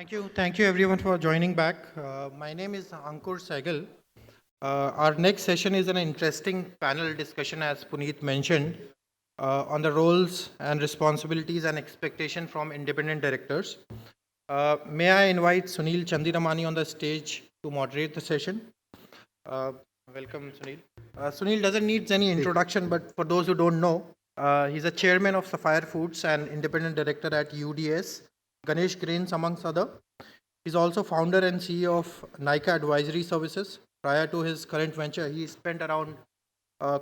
Thank you everyone for joining back. My name is Ankur Sehgal. Our next session is an interesting panel discussion, as Puneet mentioned, on the roles and responsibilities and expectation from independent directors. May I invite Sunil Chandiramani on the stage to moderate the session? Uh, Welcome, Sunil. Sunil doesn't need any introduction, but for those who don't know, he's a chairman of Sapphire Foods and independent director at UDS, Ganesh Grains, amongst other. He's also founder and CEO of Nika Advisory Services. Prior to his current venture, he spent around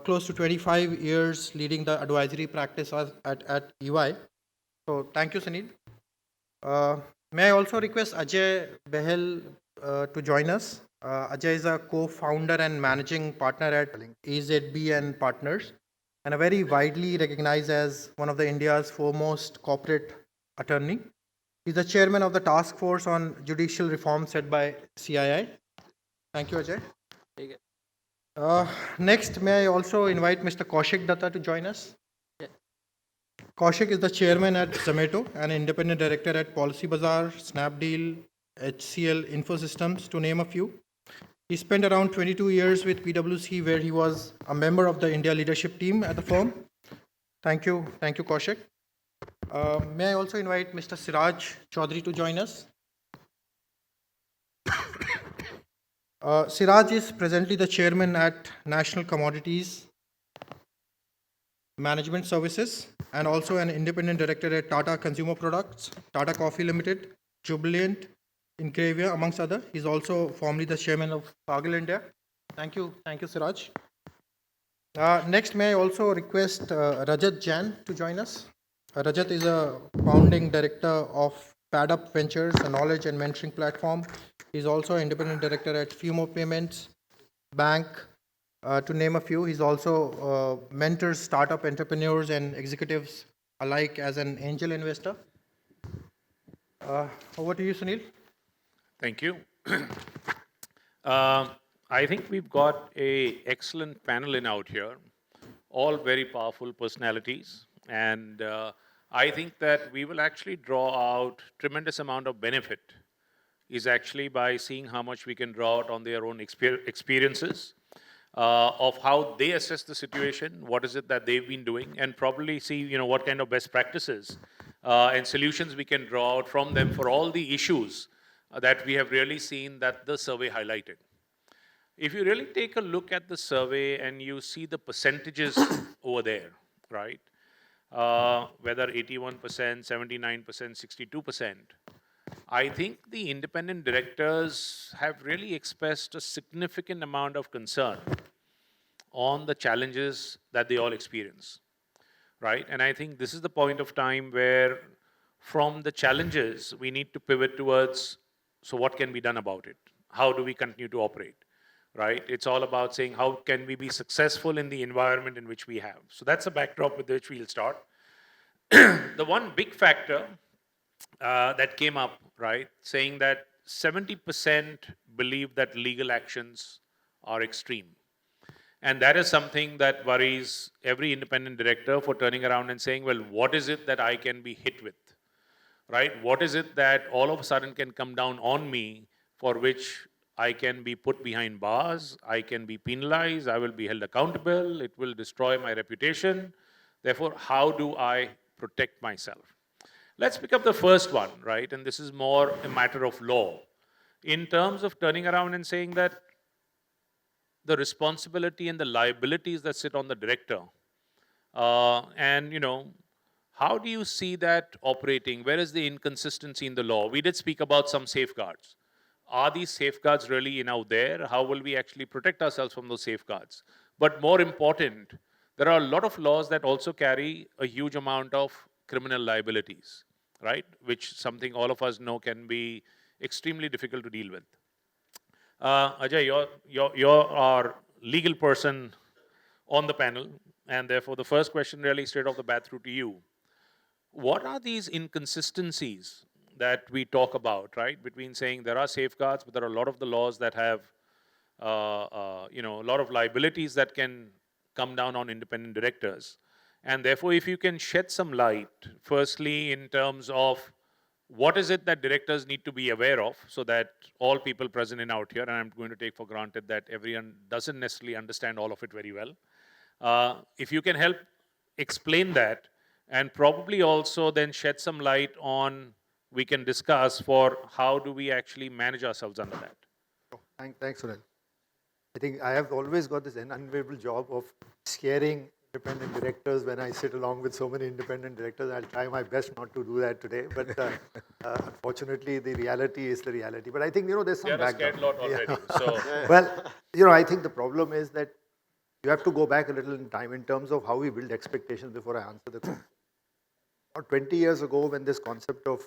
close to 25 years leading the advisory practice at EY. So thank you, Sunil. May I also request Ajay Bahl to join us? Ajay is a co-founder and managing partner at 𝐈𝐧𝐝𝐵 and Partners, and a very widely recognized as one of the India's foremost corporate attorney. He's the chairman of the task force on judicial reform set by CII. Thank you, Ajay. Next, may I also invite Mr. Kaushik Dutta to join us? Kaushik is the chairman at Zomato and independent director at Policy Bazaar, Snapdeal, HCL Infosystems, to name a few. He spent around 22 years with PwC, where he was a member of the India leadership team at the firm. Thank you, Kaushik. May I also invite Mr. Siraj Chaudhry to join us? Siraj is presently the chairman at National Commodities Management Services and also an independent director at Tata Consumer Products, Tata Coffee Limited, Jubilant, 𝐸, amongst other. He's also formerly the chairman of Cargill India. Thank you, Siraj. Next, may I also request Rajat Jain to join us? Rajat is a founding director of PadUp Ventures, a knowledge and mentoring platform. He's also independent director at Fumo Payments, Bank, to name a few. He's also mentors startup entrepreneurs and executives alike as an angel investor. Over to you, Sunil. Thank you. I think we've got an excellent panel in out here, all very powerful personalities. And I think that we will actually draw out tremendous amount of benefit is actually by seeing how much we can draw out on their own experiences of how they assess the situation, what is it that they've been doing, and probably see what kind of best practices and solutions we can draw out from them for all the issues that we have really seen that the survey highlighted. If you really take a look at the survey and you see the percentages over there, right? Whether 81%, 79%, 62%, I think the independent directors have really expressed a significant amount of concern on the challenges that they all experience, right? And I think this is the point of time where from the challenges, we need to pivot towards, so what can be done about it? How do we continue to operate, right? It's all about saying, how can we be successful in the environment in which we have? So that's a backdrop with which we'll start. The one big factor that came up, right, saying that 70% believe that legal actions are extreme. And that is something that worries every independent director for turning around and saying, well, what is it that I can be hit with, right? What is it that all of a sudden can come down on me for which I can be put behind bars, I can be penalized, I will be held accountable, it will destroy my reputation. Therefore, how do I protect myself? Let's pick up the first one, right? And this is more a matter of law. In terms of turning around and saying that the responsibility and the liabilities that sit on the director, how do you see that operating? Where is the inconsistency in the law? We did speak about some safeguards. Are these safeguards really out there? How will we actually protect ourselves from those safeguards? But more important, there are a lot of laws that also carry a huge amount of criminal liabilities, right? Which something all of us know can be extremely difficult to deal with. Ajay, you're our legal person on the panel, and therefore the first question really straight off the bat through to you. What are these inconsistencies that we talk about, right? Between saying there are safeguards, but there are a lot of the laws that have, a lot of liabilities that can come down on independent directors. And therefore, if you can shed some light, firstly, in terms of what is it that directors need to be aware of so that all people present in out here, and I'm going to take for granted that everyone doesn't necessarily understand all of it very well. If you can help explain that and probably also then shed some light on, we can discuss for how do we actually manage ourselves under that. Thanks, Sunil. I think I have always got this unenviable job of scaring independent directors when I sit along with so many independent directors. I'll try my best not to do that today, but unfortunately, the reality is the reality. But I think, there's some They're a background. scared lot already. So Well, I think the problem is that you have to go back a little in time in terms of how we build expectations before I answer the question. About 20 years ago, when this concept of,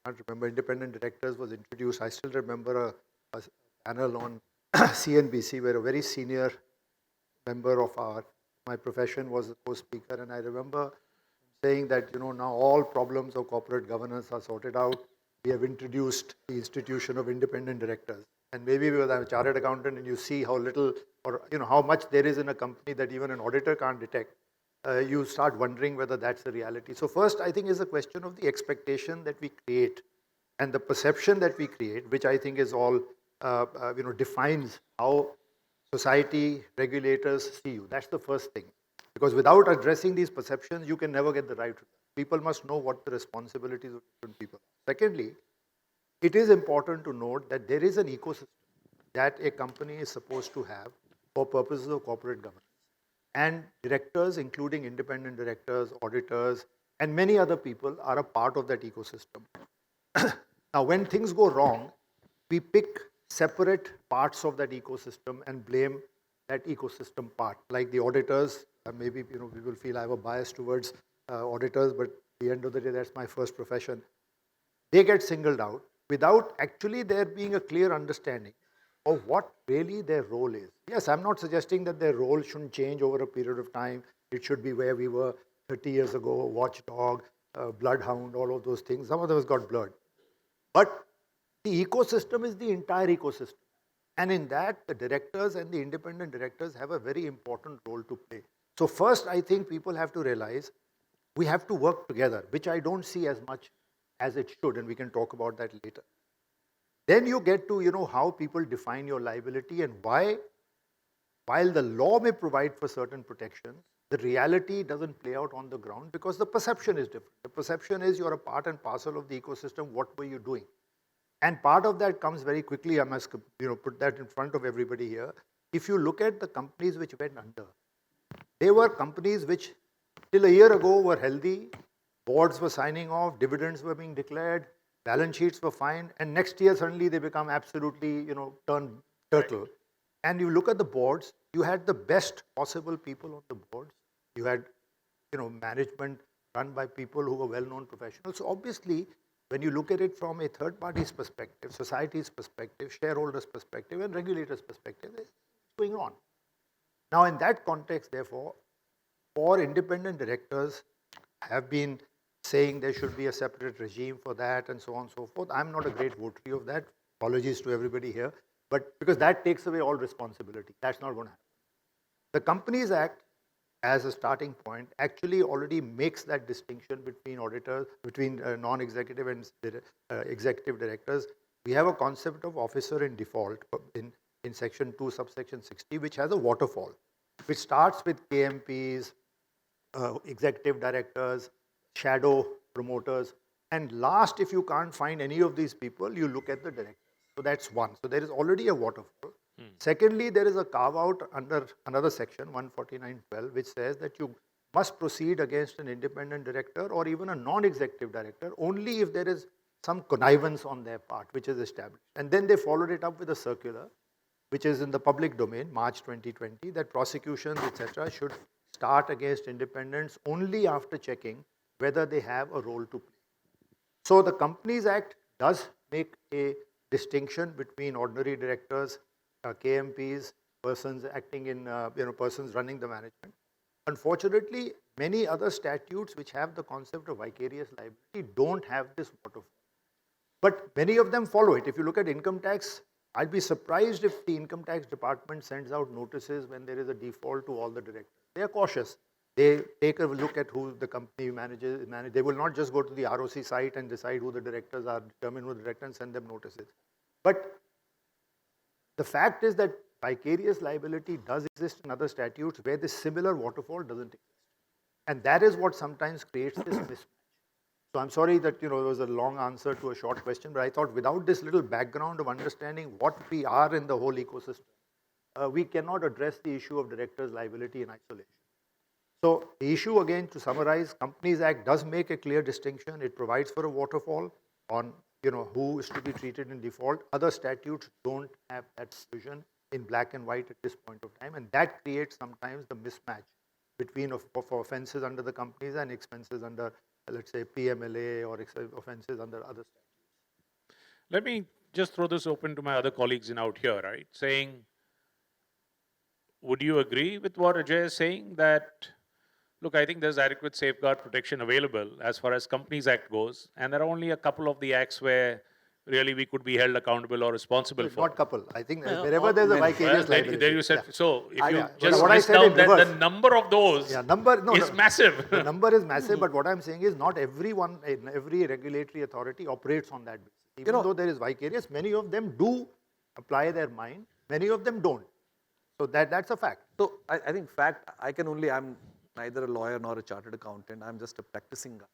I can't remember, independent directors was introduced, I still remember a panel on CNBC where a very senior member of my profession was the co-speaker, and I remember saying that, now all problems of corporate governance are sorted out. We have introduced the institution of independent directors. And maybe because I'm a chartered accountant and you see how little or how much there is in a company that even an auditor can't detect, you start wondering whether that's the reality. So first, I think, is a question of the expectation that we create and the perception that we create, which I think is all, defines how society, regulators see you. That's the first thing. Because without addressing these perceptions, you can never get the right result. People must know what the responsibilities of different people are. Secondly, it is important to note that there is an ecosystem that a company is supposed to have for purposes of corporate governance. And directors, including independent directors, auditors, and many other people are a part of that ecosystem. Now, when things go wrong, we pick separate parts of that ecosystem and blame that ecosystem part. Like the auditors, maybe we will feel I have a bias towards auditors, but at the end of the day, that's my first profession. They get singled out without actually there being a clear understanding of what really their role is. Yes, I'm not suggesting that their role shouldn't change over a period of time. It should be where we were 30 years ago, watchdog, bloodhound, all of those things. Some of those got blurred. But the ecosystem is the entire ecosystem. And in that, the directors and the independent directors have a very important role to play. So first, I think people have to realize we have to work together, which I don't see as much as it should, and we can talk about that later. Then you get to, how people define your liability and why, while the law may provide for certain protections, the reality doesn't play out on the ground because the perception is different. The perception is you're a part and parcel of the ecosystem. What were you doing? And part of that comes very quickly. I must put that in front of everybody here. If you look at the companies which went under, they were companies which till a year ago were healthy, boards were signing off, dividends were being declared, balance sheets were fine, and next year suddenly they become absolutely, turn turtle. And you look at the boards, you had the best possible people on the boards. You had, management run by people who were well-known professionals. So obviously, when you look at it from a third party's perspective, society's perspective, shareholders' perspective, and regulators' perspective, it's going on. Now, in that context, therefore, for independent directors have been saying there should be a separate regime for that and so on and so forth. I'm not a great votary of that. Apologies to everybody here. But because that takes away all responsibility. That's not going to happen. The Companies Act, as a starting point, actually already makes that distinction between auditors, between non-executive and executive directors. We have a concept of officer in default in section 2, subsection 60, which has a waterfall, which starts with KMPs, executive directors, shadow promoters, and last, if you can't find any of these people, you look at the directors. So that's one. So there is already a waterfall. Secondly, there is a carve-out under another section, 149.12, which says that you must proceed against an independent director or even a non-executive director only if there is some connivance on their part, which is established. And then they followed it up with a circular, which is in the public domain, March 2020, that prosecutions, etc., should start against independents only after checking whether they have a role to play. So the Companies Act does make a distinction between ordinary directors, KMPs, persons acting in, persons running the management. Unfortunately, many other statutes which have the concept of vicarious liability don't have this waterfall. But many of them follow it. If you look at income tax, I'd be surprised if the income tax department sends out notices when there is a default to all the directors. They are cautious. They take a look at who the company manages. They will not just go to the ROC site and decide who the directors are, determine who the director and send them notices. But the fact is that vicarious liability does exist in other statutes where this similar waterfall doesn't exist. And that is what sometimes creates this mismatch. So I'm sorry that it was a long answer to a short question, but I thought without this little background of understanding what we are in the whole ecosystem, we cannot address the issue of directors' liability in isolation. So the issue again, to summarize, Companies Act does make a clear distinction. It provides for a waterfall on who is to be treated in default. Other statutes don't have that provision in black and white at this point of time, and that creates sometimes the mismatch between for offences under the companies and expenses under, let's say, PMLA or offences under other statutes. Let me just throw this open to my other colleagues in out here, right? Saying, would you agree with what Ajay is saying that, look, I think there's adequate safeguard protection available as far as Companies Act goes, and there are only a couple of the acts where really we could be held accountable or responsible for. Not couple. I think wherever there's a vicarious liability. There you said, so if you just list down that the number of those is massive. The number is massive, but what I'm saying is not everyone, every regulatory authority operates on that basis. Even though there is vicarious, many of them do apply their mind, many of them don't. So that's a fact. So I think I'm neither a lawyer nor a chartered accountant. I'm just a practicing guy,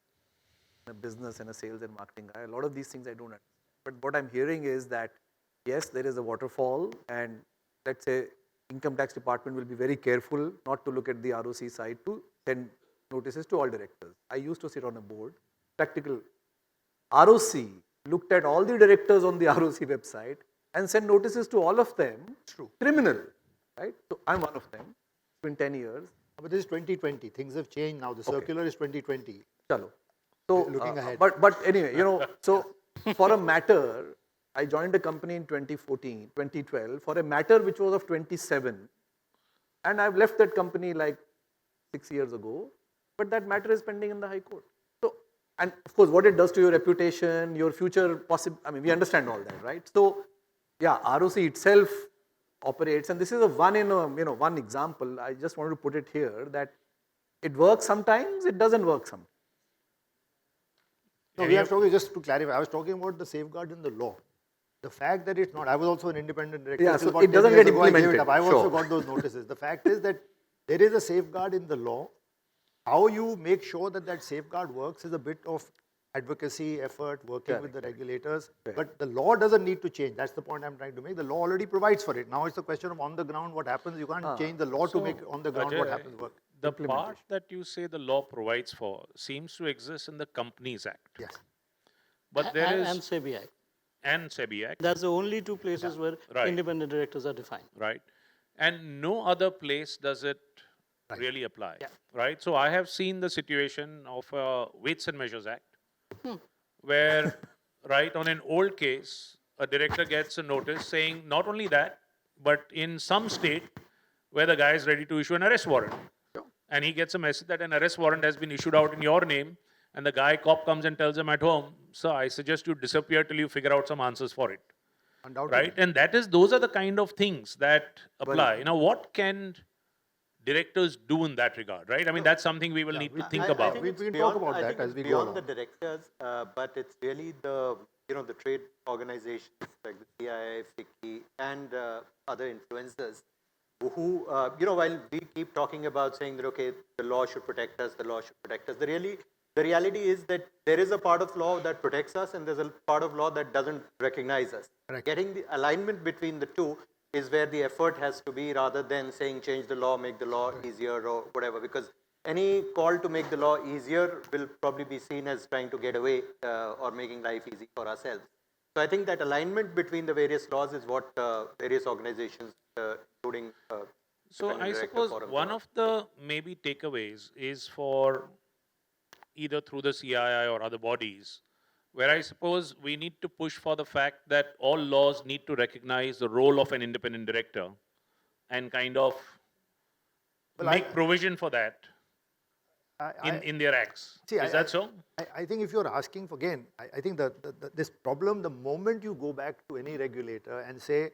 a business and a sales and marketing guy. A lot of these things I don't understand. But what I'm hearing is that, yes, there is a waterfall, and let's say income tax department will be very careful not to look at the ROC side to send notices to all directors. I used to sit on a board, practical. ROC looked at all the directors on the ROC website and sent notices to all of them. True. Criminal, right? So I'm one of them. It's been 10 years. But this is 2020. Things have changed now. The circular is 2020. Chalo. So, looking ahead. But anyway, so for a matter, I joined a company in 2012, for a matter which was of 27. And I've left that company like 6 years ago, but that matter is pending in the High Court. So, and of course, what it does to your reputation, your future we understand all that, right? So, yeah, ROC itself operates, and this is one example. I just wanted to put it here that it works sometimes, it doesn't work sometimes. No, we are talking, just to clarify, I was talking about the safeguard in the law. The fact that it's not, I was also an independent director. Yeah, so it doesn't get implemented. I've also got those notices. The fact is that there is a safeguard in the law. How you make sure that that safeguard works is a bit of advocacy effort, working with the regulators. But the law doesn't need to change. That's the point I'm trying to make. The law already provides for it. Now it's a question of on the ground what happens. You can't change the law to make on the ground Ajay, what happens work. The part that you say the law provides for seems to exist in the Companies Act. Yes. But there is... And SEBI Act. And SEBI Act. That's the only two places where independent directors are defined. Right. And no other place does it really apply. Right. So I have seen the situation of Weights and Measures Act, where, on an old case, a director gets a notice saying not only that, but in some state where the guy is ready to issue an arrest warrant. And he gets a message that an arrest warrant has been issued out in your name, and the cop comes and tells him at home, sir, I suggest you disappear till you figure out some answers for it. Right? And those are the kind of things that apply. Now, what can directors do in that regard, right? I mean, that's something we will need to think about. We can talk about that as we go along. Beyond the directors, but it's really the trade organizations like the CII, FICCI, and other influencers who, while we keep talking about saying that, okay, the law should protect us, the reality is that there is a part of law that protects us and there's a part of law that doesn't recognize us. Correct. Getting the alignment between the two is where the effort has to be, rather than saying change the law, make the law easier or whatever, because any call to make the law easier will probably be seen as trying to get away or making life easy for ourselves. So I think that alignment between the various laws is what various organizations, including... So I suppose one of the maybe takeaways is for either through the CII or other bodies, where I suppose we need to push for the fact that all laws need to recognize the role of an independent director and kind of make provision for that in their acts. Is that so? I think if you're asking for, again, I think this problem, the moment you go back to any regulator and say,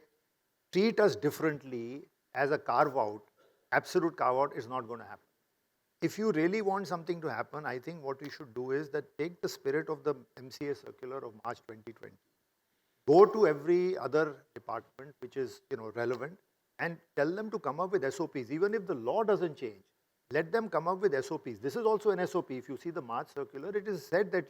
treat us differently as a carve-out, absolute carve-out is not going to happen. if you really want something to happen, I think what we should do is that take the spirit of the MCA circular of March 2020, go to every other department which is relevant, and tell them to come up with SOPs. Even if the law doesn't change, let them come up with SOPs. This is also an SOP. If you see the March circular, it is said that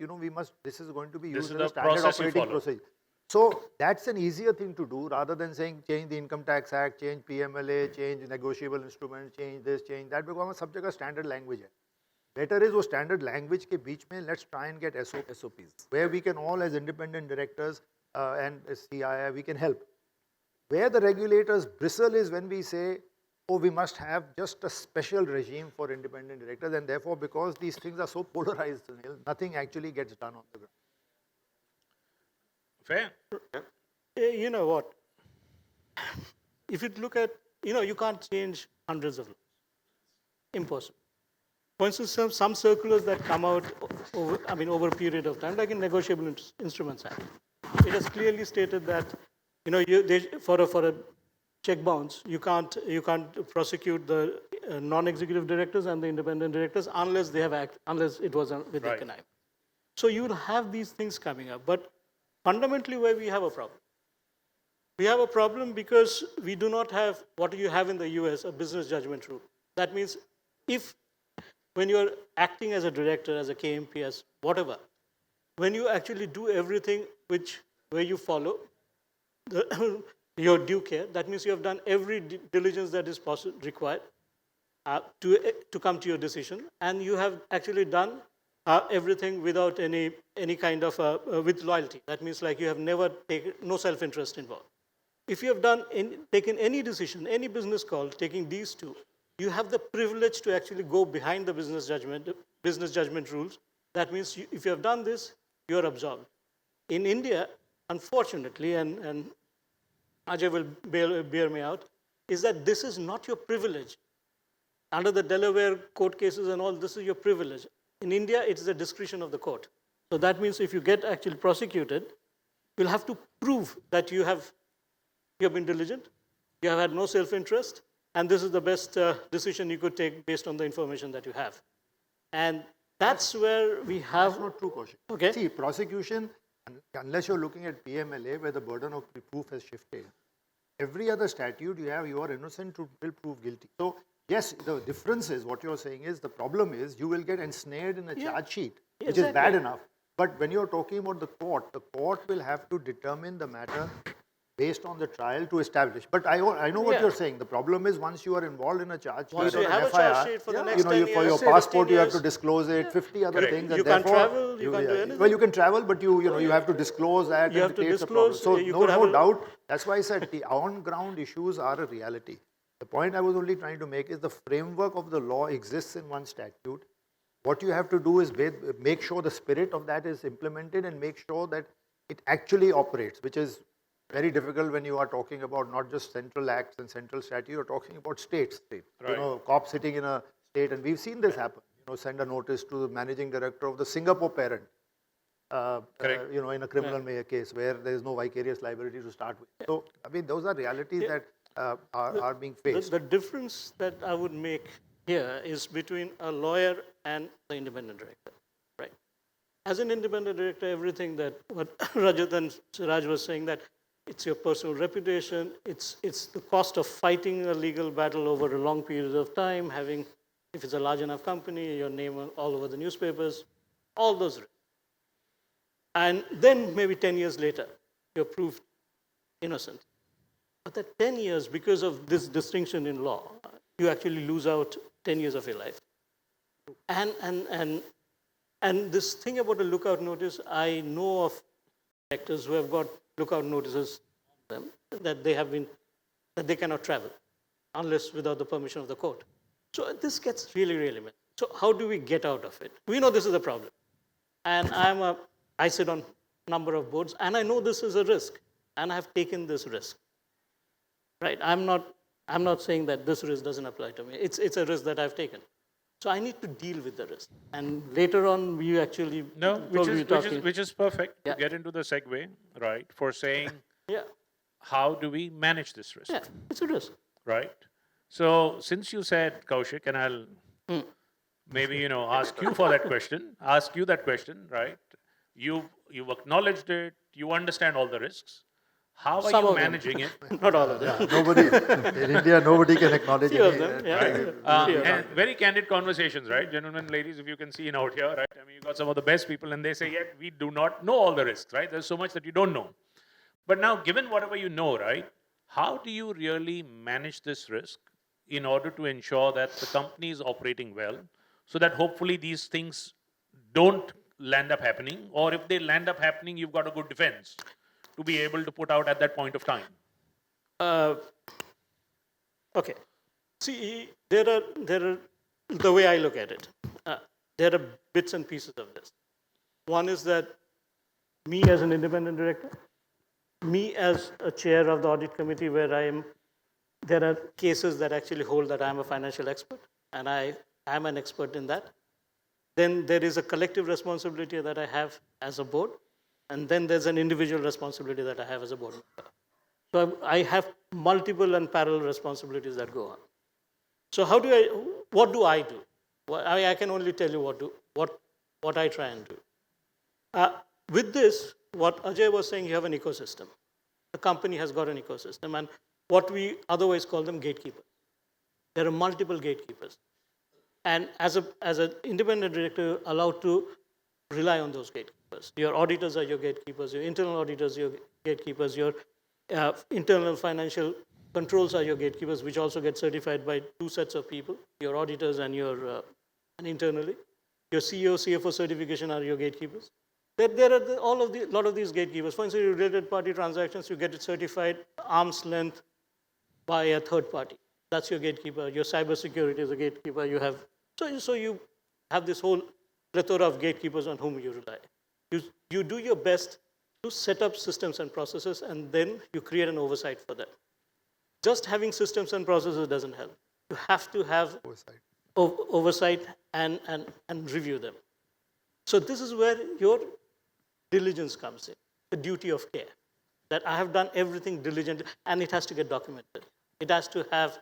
this is going to be used as a standard operating procedure. So that's an easier thing to do rather than saying change the Income Tax Act, change PMLA, change negotiable instruments, change this, change that, because सब जगह standard language है. Better is वो standard language के बीच में let's try and get SOPs where we can all as independent directors and as CII, we can help. Where the regulators bristle is when we say, oh, we must have just a special regime for independent directors, and therefore, because these things are so polarized, Sunil, nothing actually gets done on the ground. Fair. You know what? If you look at, you can't change hundreds of laws. Impossible. For instance, some circulars that come out over a period of time, like in Negotiable Instruments Act, it has clearly stated that, for a check bounce, you can't prosecute the non-executive directors and the independent directors unless unless it was with the connive. So you will have these things coming up, but fundamentally where we have a problem. We have a problem because we do not have what you have in the US, a business judgment rule. That means when you're acting as a director, as a KMP, as whatever, when you actually do everything where you follow your due care, that means you have done every diligence that is required to come to your decision, and you have actually done everything without any kind of with loyalty. That means like you have never taken no self-interest involved. If you have taken any decision, any business call, taking these two, you have the privilege to actually go behind the business judgment rules. That means if you have done this, you are absolved. In India, unfortunately, and Ajay will bear me out, is that this is not your privilege. Under the Delaware court cases and all, this is your privilege. In India, it is the discretion of the court. So that means if you get actually prosecuted, you'll have to prove that you have been diligent, you have had no self-interest, and this is the best decision you could take based on the information that you have. And that's where we have... That's not true, Kaushik. Okay. See, prosecution, unless you're looking at PMLA, where the burden of proof has shifted, every other statute you are innocent to will prove guilty. So, yes, the difference is, what you're saying is, the problem is you will get ensnared in a charge sheet, which is bad enough. But when you're talking about the court will have to determine the matter based on the trial to establish. But I know what you're saying. The problem is once you are involved in a charge sheet, once you or have an a FIR, charge sheet for the next 10 years, for your passport you have to disclose it, 50 other things. You and can't therefore, travel, you can't do anything. Well, you can travel, but you have to disclose that. You have to disclose. So no doubt. That's why I said the on-ground issues are a reality. The point I was only trying to make is the framework of the law exists in one statute. What you have to do is make sure the spirit of that is implemented and make sure that it actually operates, which is very difficult when you are talking about not just central acts and central statute, you're talking about states. Right. Cops sitting in a state, and we've seen this happen. Send a notice to the managing director of the Singapore parent, in a criminal case where there is no vicarious liability to start with. So, I mean, those are realities that are being faced. The difference that I would make here is between a lawyer and the independent director, right? As an independent director, everything that what Rajat and Siraj was saying, that it's your personal reputation, it's the cost of fighting a legal battle over a long period of time, having, if it's a large enough company, your name all over the newspapers, all those risks. And then maybe 10 years later, you're proved innocent. But that 10 years, because of this distinction in law, you actually lose out 10 years of your life. And this thing about a lookout notice, I know of actors who have got lookout notices on them that they cannot travel unless without the permission of the court. So this gets really, really messy. So how do we get out of it? We know this is a problem. And I sit on a number of boards, and I know this is a risk, and I have taken this risk. Right? I'm not saying that this risk doesn't apply to me. It's a risk that I've taken. So I need to deal with the risk. And later on, we actually which is perfect to get into the segue, right? For saying, how do we manage this risk? Yeah, it's a risk. Right. So since you said, Kaushik, and I'll maybe, ask you for that question, ask you that question, right? You've acknowledged it, you understand all the risks. How are Some you of them. managing it? Not all of them. Nobody, in India, nobody can acknowledge Few of any. them, yeah. And very candid conversations, right? Gentlemen, ladies, if you can see in out here, right? I mean, you got some of the best people and they say, yeah, we do not know all the risks, right? There's so much that you don't know. But now, given whatever you know, right? How do you really manage this risk in order to ensure that the company is operating well so that hopefully these things don't land up happening, or if they land up happening, you've got a good defense to be able to put out at that point of time? Okay. See, there are, the way I look at it, there are bits and pieces of this. One is that me as an independent director, me as a chair of the audit committee where there are cases that actually hold that I am a financial expert and I am an expert in that. Then there is a collective responsibility that I have as a board, and then there's an individual responsibility that I have as a board member. So I have multiple and parallel responsibilities that go on. So what do I do? Well, I can only tell you what I try and do. With this, what Ajay was saying, you have an ecosystem. The company has got an ecosystem, and what we otherwise call them gatekeepers. There are multiple gatekeepers. And as an independent director, you're allowed to rely on those gatekeepers. Your auditors are your gatekeepers, your internal auditors are your gatekeepers, your internal financial controls are your gatekeepers, which also get certified by two sets of people, your auditors and and internally. Your CEO, CFO certification are your gatekeepers. There are lot of these gatekeepers. For instance, related party transactions, you get it certified arm's length by a third party. That's your gatekeeper. Your cyber security is a gatekeeper. So you have this whole plethora of gatekeepers on whom you rely. You do your best to set up systems and processes, and then you create an oversight for them. Just having systems and processes doesn't help. You have to have oversight and review them. So this is where your diligence comes in, the duty of care, that I have done everything diligently, and it has to get documented. It has to have,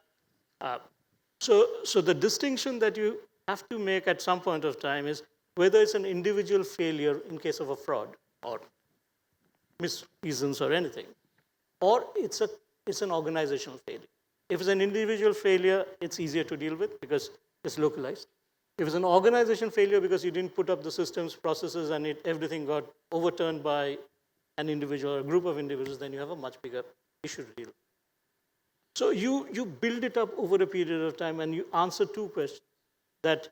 so the distinction that you have to make at some point of time is whether it's an individual failure in case of a fraud or misreasons or anything, or it's an organizational failure. If it's an individual failure, it's easier to deal with because it's localized. If it's an organization failure because you didn't put up the systems, processes, and everything got overturned by an individual or a group of individuals, then you have a much bigger issue to deal with. So you build it up over a period of time, and you answer two questions: that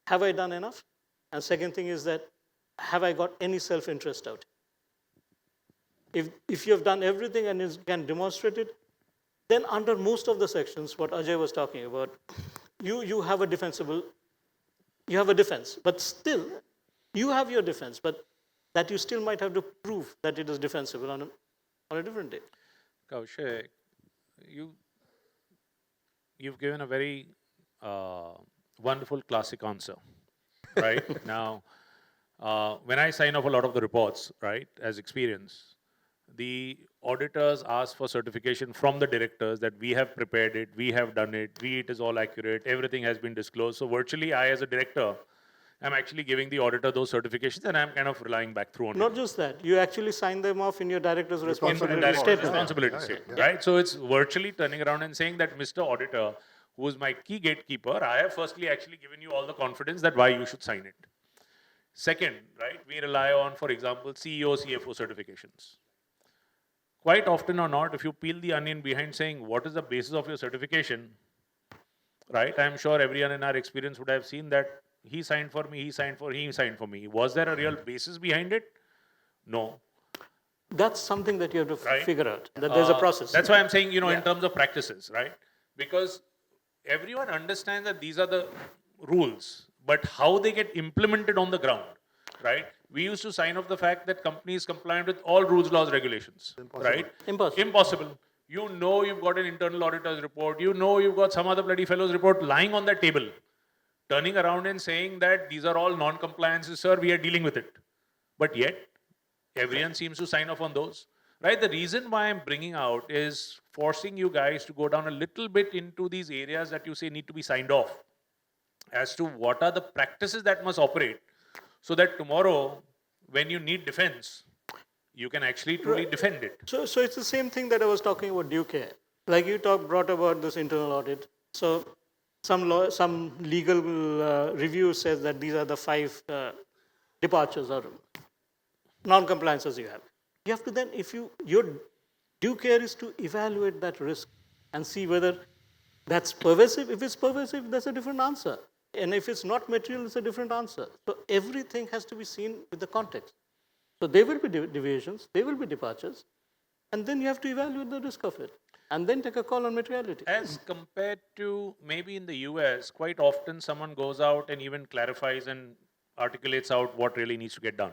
have I done enough? And second thing is that have I got any self-interest out? If you have done everything and you can demonstrate it, then under most of the sections, what Ajay was talking about, you have a defense, but still, you have your defense, but that you still might have to prove that it is defensible on a different day. Kaushik, you've given a very wonderful classic answer, right? Now, when I sign off a lot of the reports, right, as experience, the auditors ask for certification from the directors that we have prepared it, we have done it, it is all accurate, everything has been disclosed. So virtually, I as a director, I'm actually giving the auditor those certifications, and I'm kind of relying back through on Not it. just that, you actually sign them off in your director's responsibility Direct statement. responsibility statement, right? So it's virtually turning around and saying that, Mr. Auditor, who is my key gatekeeper, I have firstly actually given you all the confidence that why you should sign it. Second, right, we rely on, for example, CEO, CFO certifications. Quite often or not, if you peel the onion behind saying, what is the basis of your certification, right? I'm sure everyone in our experience would have seen that he signed for me, he signed for me. Was there a real basis behind it? No. That's something that you have to figure out, that there's a process. That's why I'm saying, in terms of practices, right? Because everyone understands that these are the rules, but how they get implemented on the ground, right? We used to sign off the fact that company is compliant with all rules, laws, regulations, right? Impossible. You've got an internal auditor's report, you've got some other bloody fellow's report lying on that table, turning around and saying that these are all non-compliances, sir, we are dealing with it. But yet, everyone seems to sign off on those, right? The reason why I'm bringing out is forcing you guys to go down a little bit into these areas that you say need to be signed off. as to what are the practices that must operate so that tomorrow, when you need defense, you can actually truly defend it. So it's the same thing that I was talking about 𝐿𝐴. Like you brought about this internal audit. So some legal review says that these are the 5 departures or non-compliances you have. You have to then, your due care is to evaluate that risk and see whether that's pervasive. If it's pervasive, that's a different answer. And if it's not material, it's a different answer. So everything has to be seen with the context. So there will be deviations, there will be departures, and then you have to evaluate the risk of it, and then take a call on materiality. As compared to maybe in the US, quite often someone goes out and even clarifies and articulates out what really needs to get done.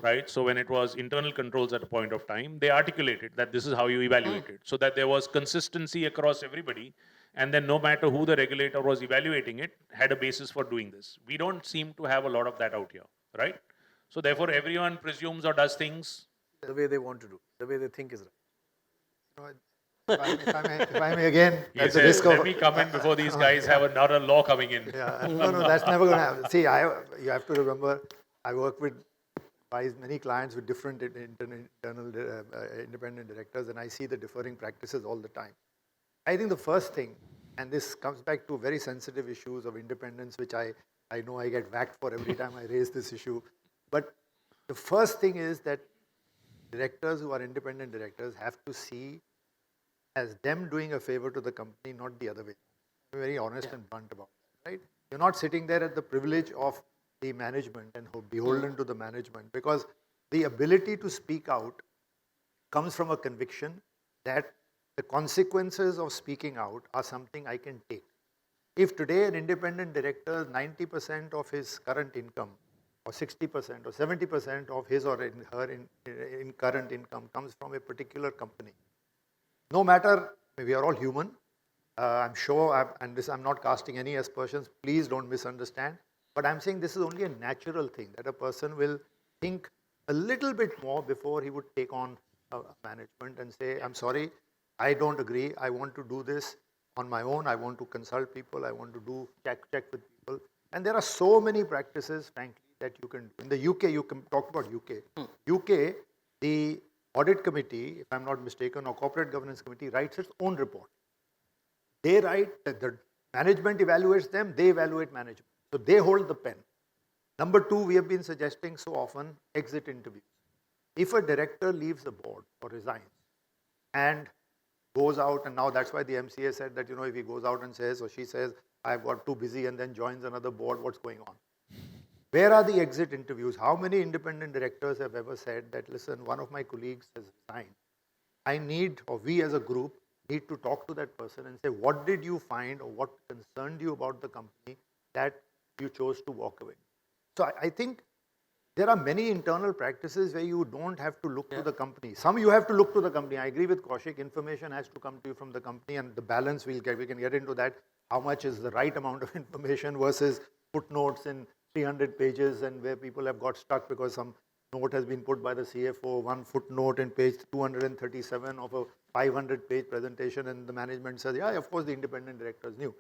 Right? So when it was internal controls at a point of time, they articulated that this is how you evaluate it, so that there was consistency across everybody, and then no matter who the regulator was evaluating it, had a basis for doing this. We don't seem to have a lot of that out here, right? So therefore, everyone presumes or does things. The way they want to do, the way they think is right. If I may again, He at the says, risk of let me come in before these guys have another law coming in. Yeah, no, that's never going to happen. See, you have to remember, I work with many clients with different internal independent directors, and I see the differing practices all the time. I think the first thing, and this comes back to very sensitive issues of independence, which I know I get whacked for every time I raise this issue, but the first thing is that directors who are independent directors have to see as them doing a favor to the company, not the other way. Be very honest and blunt about it, right? You're not sitting there at the privilege of the management and beholden to the management, because the ability to speak out comes from a conviction that the consequences of speaking out are something I can take. If today an independent director, 90% of his current income, or 60% or 70% of his or her current income comes from a particular company, no matter, we are all human, I'm sure, I'm not casting any aspersions, please don't misunderstand, but I'm saying this is only a natural thing, that a person will think a little bit more before he would take on management and say, I'm sorry, I don't agree, I want to do this on my own, I want to consult people, I want to do check with people. And there are so many practices, frankly, that you can do. In the UK, you can talk about UK. UK, the audit committee, if I'm not mistaken, or corporate governance committee writes its own report. They write, the management evaluates them, they evaluate management. So they hold the pen. Number 2, we have been suggesting so often exit interviews. If a director leaves the board or resigns and goes out, and now that's why the MCA said that, if he goes out and says, or she says, I've got too busy, and then joins another board, what's going on? Where are the exit interviews? How many independent directors have ever said that, listen, one of my colleagues has resigned. I need, or we as a group, need to talk to that person and say, what did you find or what concerned you about the company that you chose to walk away? So I think there are many internal practices where you don't have to look to the company. Some you have to look to the company. I agree with Kaushik, information has to come to you from the company, and the balance we can get into that. How much is the right amount of information versus footnotes in 300 pages, and where people have got stuck because some note has been put by the CFO, one footnote in page 237 of a 500-page presentation, and the management says, yeah, of course the independent directors knew.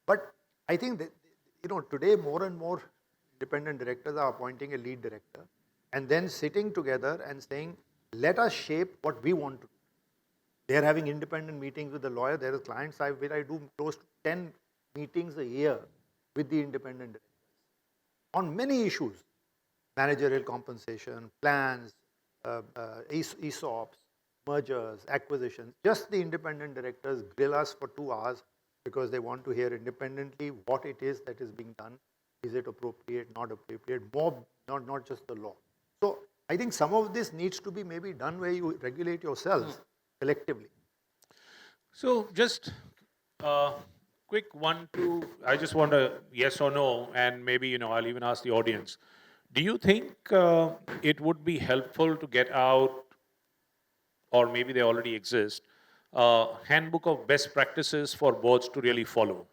But I think that, today more and more independent directors are appointing a lead director and then sitting together and saying, let us shape what we want to do. They are having independent meetings with the lawyer. There are clients where I do close to 10 meetings a year with the independent directors on many issues, managerial compensation, plans, ESOPs, mergers, acquisitions. Just the independent directors grill us for 2 hours because they want to hear independently what it is that is being done. Is it appropriate, not appropriate, not just the law. So I think some of this needs to be maybe done where you regulate yourselves collectively. So just quick 1, 2, I just want a yes or no, and maybe, I'll even ask the audience. Do you think it would be helpful to get out, or maybe they already exist, handbook of best practices for boards to really follow,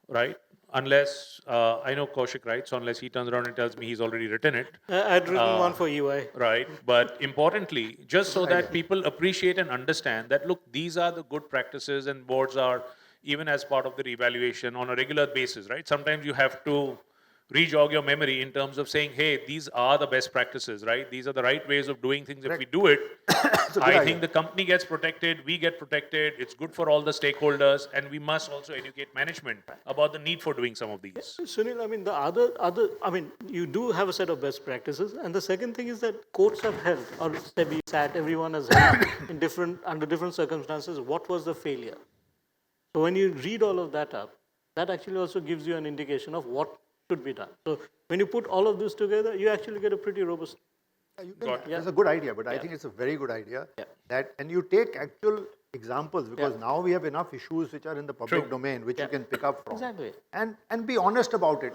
right? Unless, I know Kaushik writes, so unless he turns around and tells me he's already written it. I'd written one for EY. Right, but importantly, just so that people appreciate and understand that, look, these are the good practices, and boards are, even as part of the reevaluation on a regular basis, right? Sometimes you have to re-jog your memory in terms of saying, hey, these are the best practices, right? These are the right ways of doing things. If we do it, I think the company gets protected, we get protected, it's good for all the stakeholders, and we must also educate management about the need for doing some of these. Sunil, I mean, I mean, you do have a set of best practices. And the second thing is that courts have held, or SEBI, SAT, everyone has held under different circumstances, what was the failure. So when you read all of that up, that actually also gives you an indication of what should be done. So when you put all of this together, you actually get a pretty robust. It's a good idea, but I think it's a very good idea that, and you take actual examples, because now we have enough issues which are in the public domain which you can pick up from. Exactly. And be honest about it.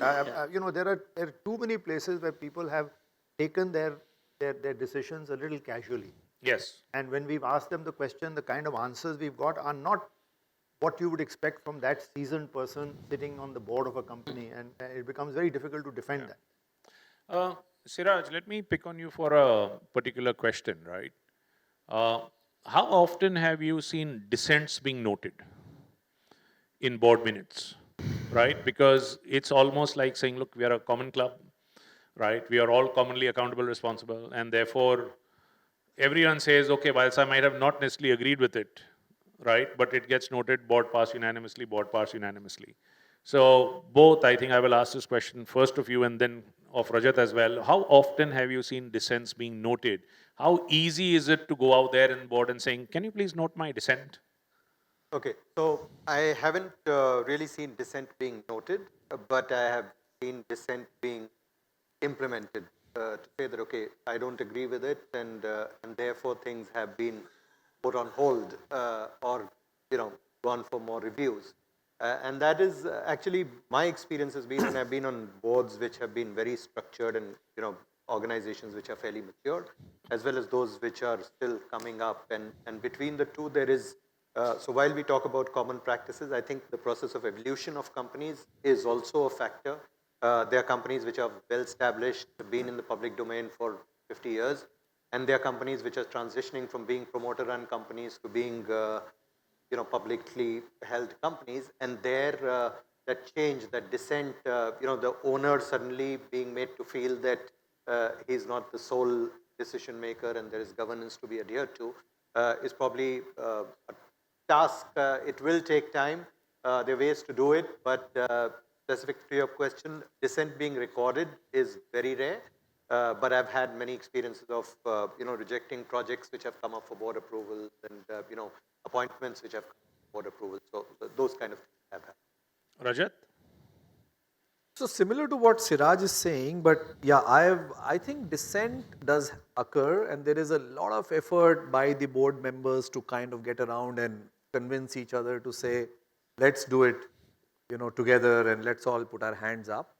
You know, there are too many places where people have taken their decisions a little casually. Yes. And when we've asked them the question, the kind of answers we've got are not what you would expect from that seasoned person sitting on the board of a company, and it becomes very difficult to defend that. Siraj, let me pick on you for a particular question, right? How often have you seen dissents being noted in board minutes, right? Because it's almost like saying, look, we are a common club, right? We are all commonly accountable, responsible, and therefore everyone says, okay, whilst I might have not necessarily agreed with it, right? But it gets noted, board passed unanimously, board passed unanimously. So both, I think I will ask this question first of you and then of Rajat as well. How often have you seen dissents being noted? How easy is it to go out there in board and saying, can you please note my dissent? Okay, so I haven't really seen dissent being noted, but I have seen dissent being implemented to say that, okay, I don't agree with it, and therefore things have been put on hold or, you know, gone for more reviews. And that is actually my experience has been, and I've been on boards which have been very structured and, you know, organizations which are fairly mature, as well as those which are still coming up. And between the two, there is, so while we talk about common practices, I think the process of evolution of companies is also a factor. There are companies which are well established, been in the public domain for 50 years, and there are companies which are transitioning from being promoter-run companies to being you know, publicly held companies, and there that change, that dissent, you know, the owner suddenly being made to feel that he's not the sole decision maker and there is governance to be adhered to, is probably a task. It will take time. There are ways to do it, but specific to your question, dissent being recorded is very rare. But I've had many experiences of you know, rejecting projects which have come up for board approvals, and you know, appointments which have come up for board approvals. So those kind of things have happened. Rajat? So similar to what Siraj is saying, but yeah, I think dissent does occur, and there is a lot of effort by the board members to kind of get around and convince each other to say, let's do it, you know, together, and let's all put our hands up.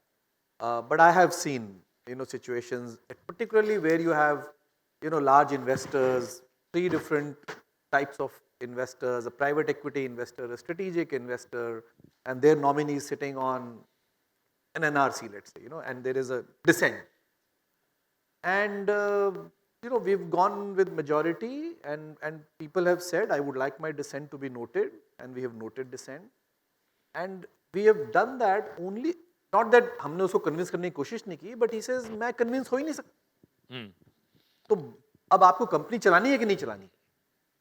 But I have seen, you know, situations, particularly where you have, you know, large investors, 3 different types of investors: a private equity investor, a strategic investor, and their nominees sitting on an NRC, let's say, you know, and there is a dissent. And, you know, we've gone with majority, and people have said, I would like my dissent to be noted, and we have noted dissent. And we have done that only, not that हमने उसको convince करने की कोशिश नहीं की, but he says, मैं convince हो ही नहीं सकता. तो अब आपको company चलानी है कि नहीं चलानी?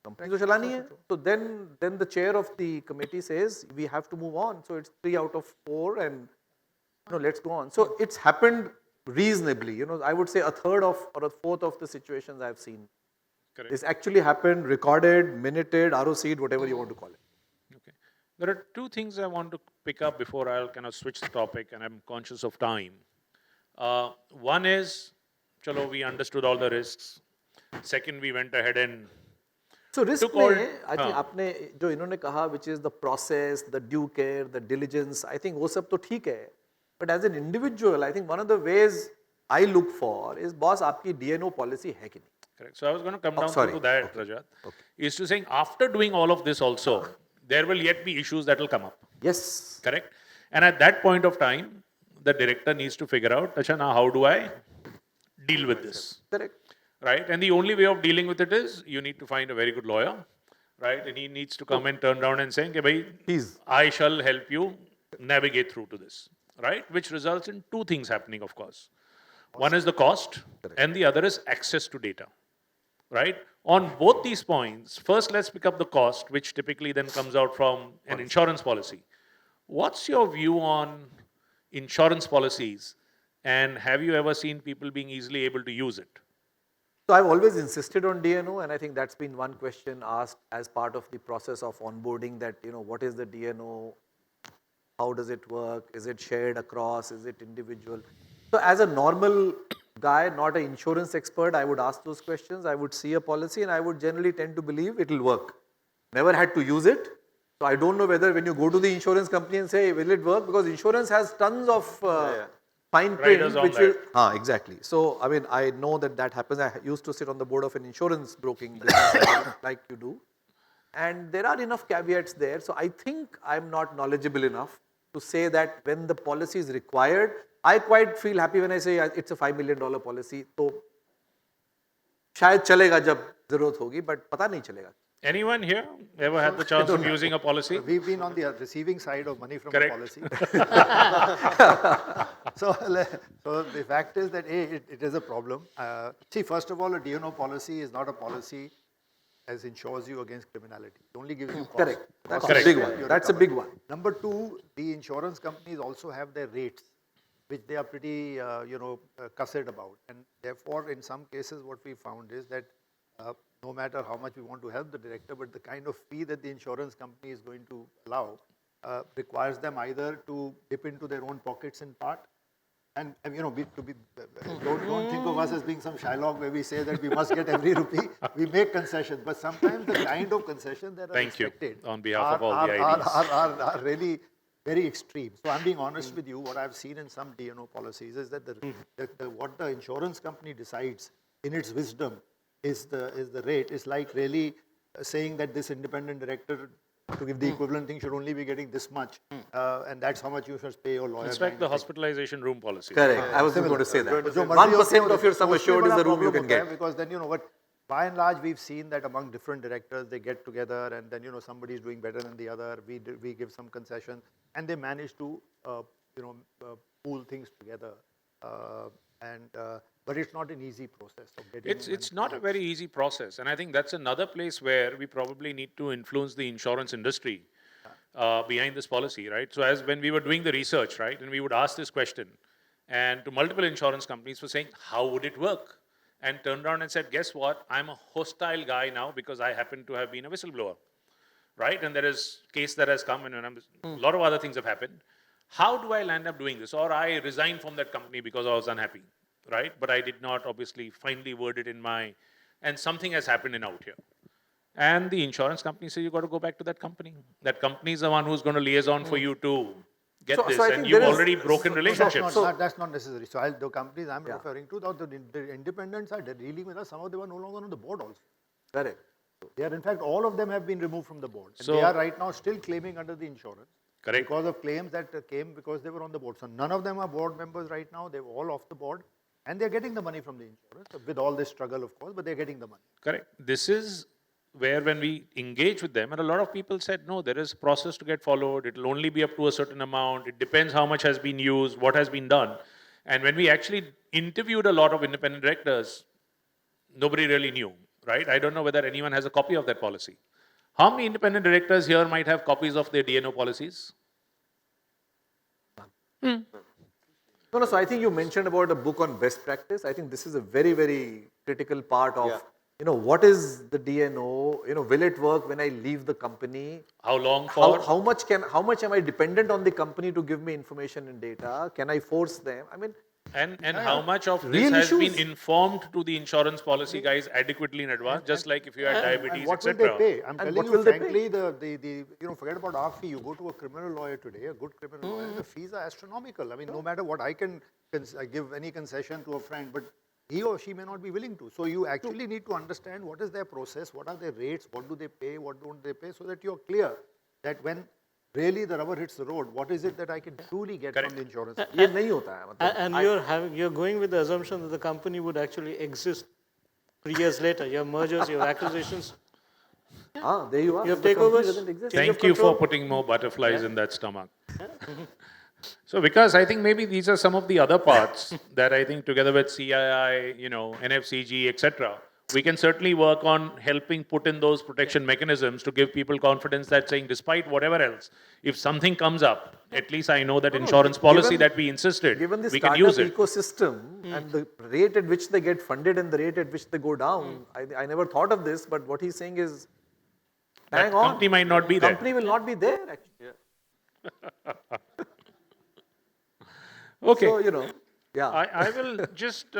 Company तो चलानी है. So then the chair of the committee says, we have to move on. So it's 3 out of 4, and no, let's go on. So it's happened reasonably. You know, I would say a third of or a fourth of the situations I've seen. Correct. This actually happened, recorded, minuted, ROC'd, whatever you want to call it. Okay. There are 2 things I want to pick up before I'll kind of switch the topic, and I'm conscious of time. One is, chalo, we understood all the risks. Second, we went ahead and So risk took all. में, I think आपने जो इन्होंने कहा, which is the process, the due care, the diligence, I think वो सब तो ठीक है. But as an individual, I think one of the ways I look for is, boss, आपकी DNO policy है कि नहीं? Correct. So I was going to come down sorry. to that, Rajat. Is to saying, after doing all of this also, there will yet be issues that will come up. Yes. Correct? And at that point of time, the director needs to figure out, Acha, now how do I deal with this? Correct. Right? And the only way of dealing with it is, you need to find a very good lawyer, right? And he needs to come and turn around and saying, "Okay, He's- I shall help you navigate through to this," right? Which results in two things happening, of course. One is the cost, and the other is access to data, right? On both these points, first let's pick up the cost, which typically then comes out from an insurance policy. What's your view on insurance policies, and have you ever seen people being easily able to use it? So I've always insisted on DNO, and I think that's been one question asked as part of the process of onboarding, that, what is the DNO? How does it work? Is it shared across? Is it individual? So as a normal guy, not an insurance expert, I would ask those questions. I would see a policy and I would generally tend to believe it will work. Never had to use it. So I don't know whether when you go to the insurance company and say, will it work? Because insurance has tons of fine print. Riders on Which will, that. exactly. So, I mean, I know that happens. I used to sit on the board of an insurance broking business like you do. And there are enough caveats there. So I think I'm not knowledgeable enough to say that when the policy is required, I quite feel happy when I say it's a $5 million policy. तो शायद चलेगा जब जरूरत होगी, but पता नहीं चलेगा. Anyone here ever had the chance of using a policy? We've been on the receiving side of money from Correct. the policy. So the fact is that it is a problem. See, first of all, a DNO policy is not a policy as insures you against criminality. It only gives you cost. Correct. That's Correct. a big one. That's a big one. Number two, the insurance companies also have their rates, which they are pretty, cussed about. And therefore, in some cases, what we found is that no matter how much we want to help the director, but the kind of fee that the insurance company is going to allow requires them either to dip into their own pockets in part, and don't think of us as being some Shylock where we say that we must get every rupee. We make concessions, but sometimes the kind of concessions that are Thank you expected on behalf of all the IDs. are really very extreme. So I'm being honest with you. What I've seen in some DNO policies is that what the insurance company decides in its wisdom is the rate. Is like really saying that this independent director, to give the equivalent thing, should only be getting this much, and that's how much you should pay your lawyer. It's like the hospitalization room policy. Correct. I was just going to say that. So 1% of your sum assured is the room you can get. Because then, what, by and large, we've seen that among different directors, they get together and then, somebody is doing better than the other. We give some concession and they manage to, pool things together. But it's not an easy process of getting. It's not a very easy process, and I think that's another place where we probably need to influence the insurance industry behind this policy, right? So as when we were doing the research, right, and we would ask this question, and to multiple insurance companies for saying, how would it work? And turned around and said, guess what? I'm a hostile guy now because I happen to have been a whistleblower, right? And there is case that has come and a lot of other things have happened. How do I land up doing this? Or I resigned from that company because I was unhappy, right? But I did not obviously finally word it in my, and something has happened in out here. And the insurance company says, you got to go back to that company. That company is the one who's going to liaison for you to get this, I and think you've there is- already broken relationships. That's not necessary. So the companies I'm referring to, the independents are dealing with us. Some of them are no longer on the board also. Correct. They are, in fact, all of them have been removed from the board. And So- they are right now still claiming under the insurance. Correct. Because of claims that came because they were on the board. So none of them are board members right now. They're all off the board. And they're getting the money from the insurance, with all this struggle, of course, but they're getting the money. Correct. This is where when we engage with them, and a lot of people said, no, there is a process to get followed. It will only be up to a certain amount. It depends how much has been used, what has been done. And when we actually interviewed a lot of independent directors, nobody really knew, right? I don't know whether anyone has a copy of that policy. How many independent directors here might have copies of their DNO policies? No, so I think you mentioned about a book on best practice. I think this is a very, very critical part of, what is the DNO? Will it work when I leave the company? How long for? How much am I dependent on the company to give me information and data? Can I force them? I mean, And how much of this Real has been issues. informed to the insurance policy guys adequately in advance, just like if you had diabetes, What will etc. they pay? I'm And telling what you will they frankly, forget about our fee. You go to a criminal lawyer today, a good criminal lawyer, the fees are astronomical. I mean, no matter what I can give any concession to a friend, but he or she may not be willing to. So you actually need to understand what is their process, what are their rates, what do they pay, what don't they pay, so that you're clear that when really the rubber hits the road, what is it that I can truly get from the insurance? ये नहीं होता है मतलब. And you're going with the assumption that the company would actually exist 3 years later. Your mergers, your acquisitions. There you are. You have The company takeovers. doesn't exist. Thank you for putting more butterflies in that stomach. So, because I think maybe these are some of the other parts that I think together with CII, NFCG, etc., we can certainly work on helping put in those protection mechanisms to give people confidence that saying, despite whatever else, if something comes up, at least I know that insurance policy that we insisted, Given the we can startup use it. ecosystem and the rate at which they get funded and the rate at which they go down, I never thought of this, but what he's saying is, That hang on. company might not be there. Company will not be there, actually. Okay. So, yeah. I will just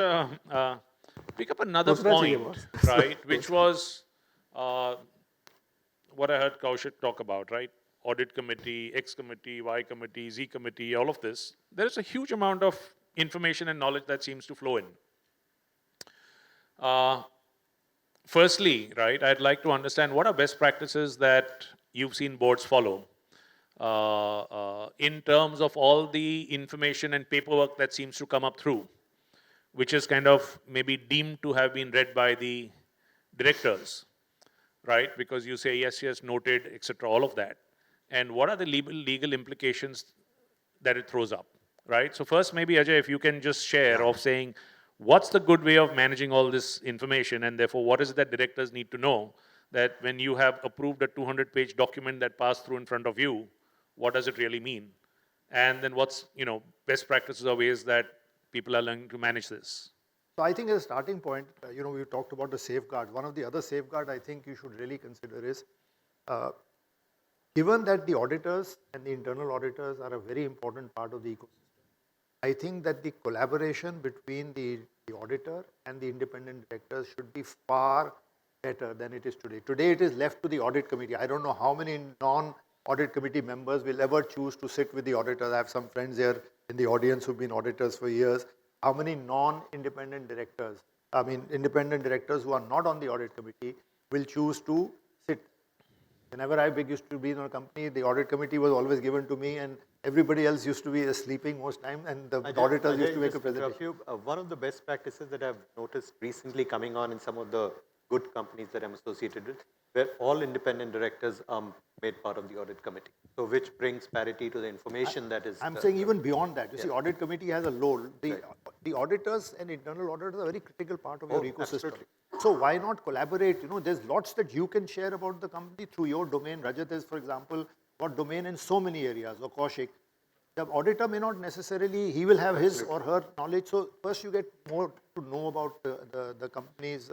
pick up another Dusra chahiye, point, right, which was what I heard Kaushik talk about, right? Audit committee, X committee, Y committee, Z committee, all of this. There is a huge amount of information and knowledge that seems to flow in. Firstly, right, I'd like to understand what are best practices that you've seen boards follow in terms of all the information and paperwork that seems to come up through, which is kind of maybe deemed to have been read by the directors, right? Because you say yes, yes, noted, etc., all of that. And what are the legal implications that it throws up, right? So first, maybe Ajay, if you can just share of saying, what's the good way of managing all this information, and therefore what is it that directors need to know that when you have approved a 200-page document that passed through in front of you, what does it really mean? And then what's, best practices or ways that people are learning to manage this? So I think as a starting point, we talked about the safeguards. One of the other safeguards I think you should really consider is, given that the auditors and the internal auditors are a very important part of the ecosystem, I think that the collaboration between the auditor and the independent directors should be far better than it is today. Today it is left to the audit committee. I don't know how many non-audit committee members will ever choose to sit with the auditors. I have some friends here in the audience who've been auditors for years. How many independent directors who are not on the audit committee will choose to sit? Whenever I used to be in a company, the audit committee was always given to me, and everybody else used to be sleeping most time, and the auditors used to make a presentation. One of the best practices that I've noticed recently coming on in some of the good companies that I'm associated with, where all independent directors are made part of the audit committee. So which brings parity to the information that is... I'm saying even beyond that. You see, audit committee has a role. The auditors and internal auditors are a very critical part of your ecosystem. Absolutely. So why not collaborate? There's lots that you can share about the company through your domain. Rajat is, for example, got domain in so many areas, or Kaushik. The auditor may not necessarily, he will have his or her knowledge. So first you get more to know about the companies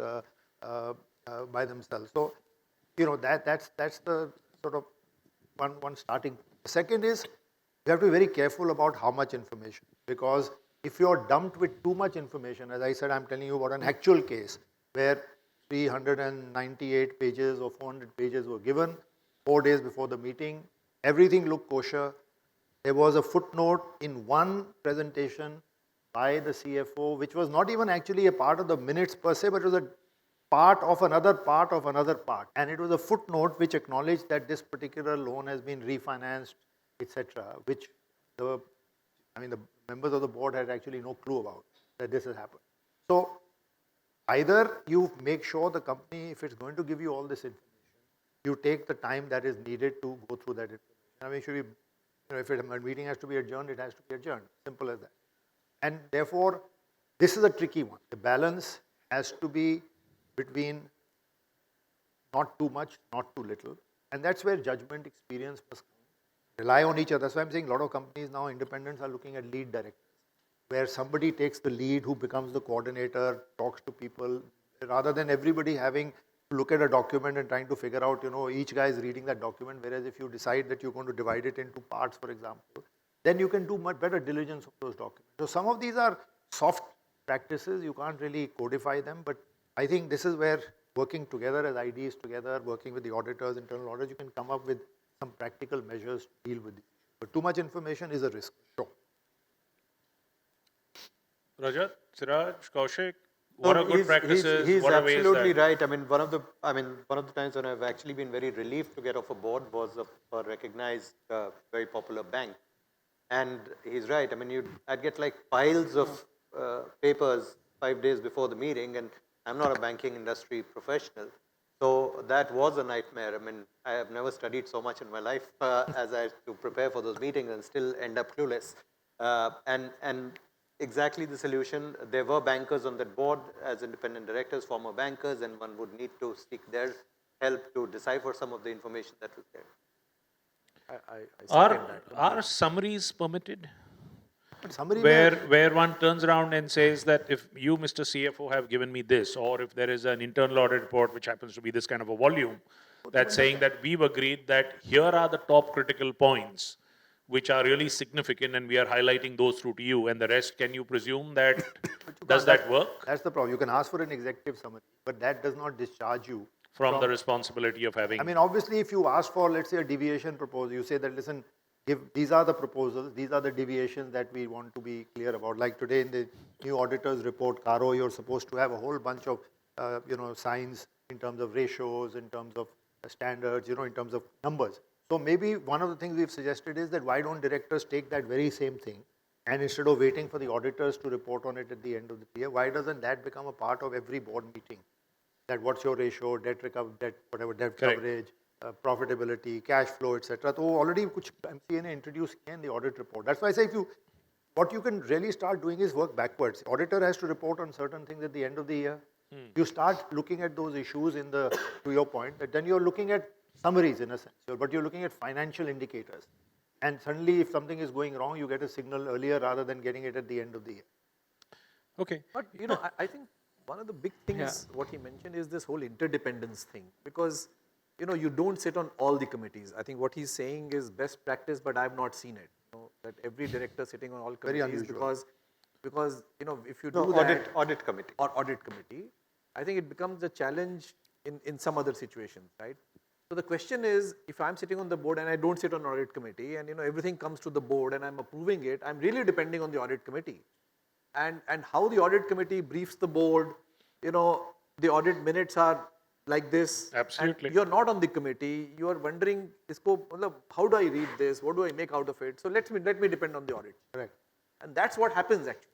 by themselves. So, that's the sort of one starting. Second is, you have to be very careful about how much information, because if you're dumped with too much information, as I said, I'm telling you about an actual case where 398 pages or 400 pages were given 4 days before the meeting. Everything looked kosher. There was a footnote in one presentation by the CFO, which was not even actually a part of the minutes per se, but it was a part of another part of another part. And it was a footnote which acknowledged that this particular loan has been refinanced, etc., which the members of the board had actually no clue about that this has happened. So either you make sure the company, if it's going to give you all this information, you take the time that is needed to go through that information. If a meeting has to be adjourned, it has to be adjourned. Simple as that. And therefore, this is a tricky one. The balance has to be between not too much, not too little. And that's where judgment, experience must rely on each other. So I'm saying a lot of companies now, independents, are looking at lead directors, where somebody takes the lead, who becomes the coordinator, talks to people, rather than everybody having to look at a document and trying to figure out, each guy is reading that document. Whereas if you decide that you're going to divide it into parts, for example, then you can do much better diligence of those documents. So some of these are soft practices. You can't really codify them, but I think this is where working together as IDs together, working with the auditors, internal auditors, you can come up with some practical measures to deal with this. But too much information is a risk, sure. Rajat, Siraj, Kaushik, what are good practices? He's what are ways absolutely that... right. One of the times when I've actually been very relieved to get off a board was of a recognized, very popular bank. And he's right. I'd get like piles of papers 5 days before the meeting, and I'm not a banking industry professional. So that was a nightmare. I mean, I have never studied so much in my life as I to prepare for those meetings and still end up clueless. And exactly the solution, there were bankers on that board as independent directors, former bankers, and one would need to seek their help to decipher some of the information that was there. I Are, second that. are summaries permitted? But summary Where one turns around and says that if you, Mr. CFO, have given me this, or if there is an internal audit report which happens to be this kind of a volume, that's saying that we've agreed that here are the top critical points which are really significant and we are highlighting those through to you, and the rest, can you presume that, does that work? That's the problem. You can ask for an executive summary, but that does not discharge you From the responsibility of having. I mean, obviously, if you ask for, let's say, a deviation proposal, you say that, listen, these are the proposals, these are the deviations that we want to be clear about. Like today in the new auditor's report, Caro, you're supposed to have a whole bunch of, signs in terms of ratios, in terms of standards, in terms of numbers. So maybe one of the things we've suggested is that why don't directors take that very same thing, and instead of waiting for the auditors to report on it at the end of the year, why doesn't that become a part of every board meeting? That what's your ratio, debt coverage, profitability, cash flow, etc. So already कुछ MCA ने introduce किया in the audit report. That's why I say what you can really start doing is work backwards. Auditor has to report on certain things at the end of the year. You start looking at those issues to your point, that then you're looking at summaries in a sense, but you're looking at financial indicators. And suddenly if something is going wrong, you get a signal earlier rather than getting it at the end of the year. Okay. But I think one of the big things what he mentioned is this whole interdependence thing, because you don't sit on all the committees. I think what he's saying is best practice, but I've not seen it. That every director sitting on all committees, unusual. because if you do that, Audit committee. or audit committee, I think it becomes a challenge in some other situations, right? So the question is, if I'm sitting on the board and I don't sit on audit committee, and everything comes to the board and I'm approving it, I'm really depending on the audit committee. And how the audit committee briefs the board, the audit minutes are like this. Absolutely. And you're not on the committee, you are wondering, how do I read this? What do I make out of it? So let me depend on the audit. Correct. And that's what happens actually.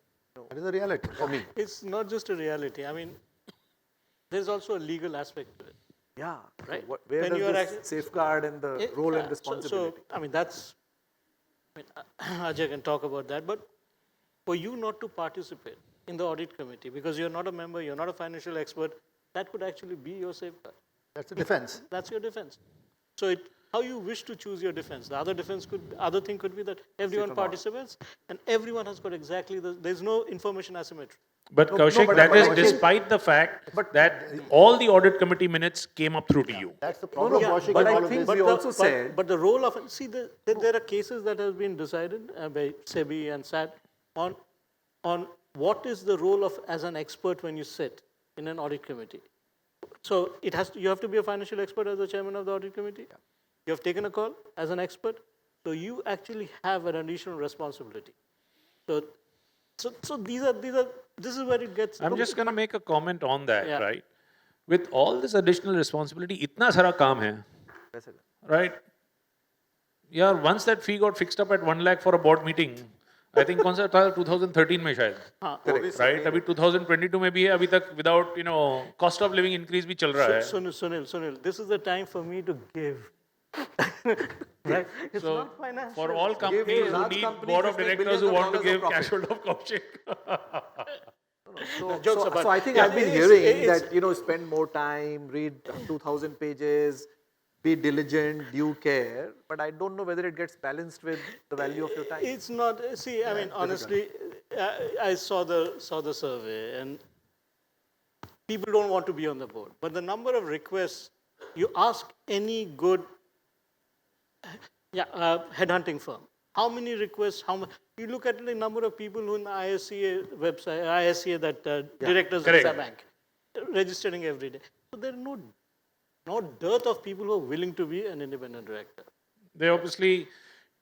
That is the reality for me. It's not just a reality. I mean, there's also a legal aspect to it. Yeah, Right. Where When does you are this actually- safeguard and the role and responsibility? So, I mean, Ajay can talk about that, but for you not to participate in the audit committee because you're not a member, you're not a financial expert, that could actually be your safeguard. That's a defense. That's your defense. So how you wish to choose your defense. The other thing could be that everyone participates and everyone has got exactly there's no information asymmetry. But Kaushik, but that I is think- despite the fact that all the audit committee minutes came up through to you. That's the problem, yeah, Kaushik, but in I all of think this. we also said- But the role of, there are cases that have been decided by SEBI and SAT on what is the role of as an expert when you sit in an audit committee. So you have to be a financial expert as the chairman of the audit committee. You have taken a call as an expert. So you actually have an additional responsibility. So this is where it gets. I'm just going to make a comment on that, Yeah. right? With all this additional responsibility, itna sara kaam hai, right? Yeah, once that fee got fixed up at 1 lakh for a board meeting, I think कौन सा था 2013 में शायद, right? अभी 2022 में भी है, अभी तक without cost of living increase भी चल रहा है. Sunil, this is the time for me to give. Right? It's So not financial. for all companies who large need companies board which of make directors who billions of want to dollars give of cash flow of Kaushik. So I think I've been hearing that, spend more time, read 2,000 pages, be diligent, due care, but I don't know whether it gets balanced with the value of your time. It's not. See, I mean, honestly, I saw the survey, and people don't want to be on the board. But the number of requests, you ask any good, headhunting firm, how many requests? You look at the number of people who in the ISCA website, ISCA that directors of Correct. the bank, registering every day. So there are no dearth of people who are willing to be an independent director. They obviously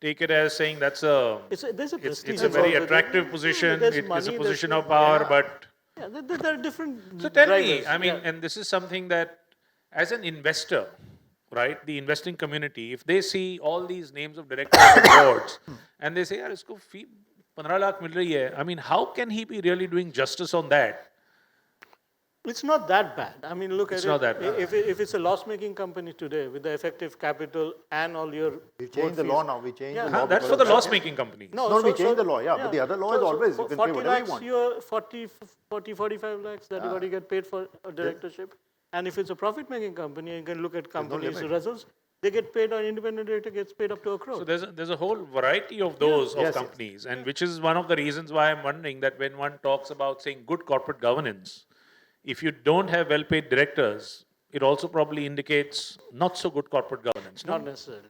take it as saying there's a prestige it's a very involved. attractive position, There's it is money, a there's position of fame. power, Yeah. but Yeah, there are different so tell me, drivers. I mean, Yeah. and this is something that as an investor, right, the investing community, if they see all these names of directors and boards and they say, yaar, isko fee 15 lakh mil rahi hai, I mean, how can he be really doing justice on that? It's not that bad. I mean, look It's at not it. that bad. If it's a loss-making company today with the effective capital and all your We board changed the fees- law now. We changed the Yeah. law. That's because for the of that. loss-making companies. No, we changed the law, yeah, but the other law is always, you can pay 40 whatever you lakhs, want. you're 45 lakhs that you got to get paid for a directorship. And if it's a profit-making company, you can look at companies' limit. results. They get paid, or independent director gets paid up to a crore. So there's a whole variety of those of Yes, yes. companies, and which is one of the reasons why I'm wondering that when one talks about saying good corporate governance, if you don't have well-paid directors, it also probably indicates not so good corporate governance. No? Not necessarily.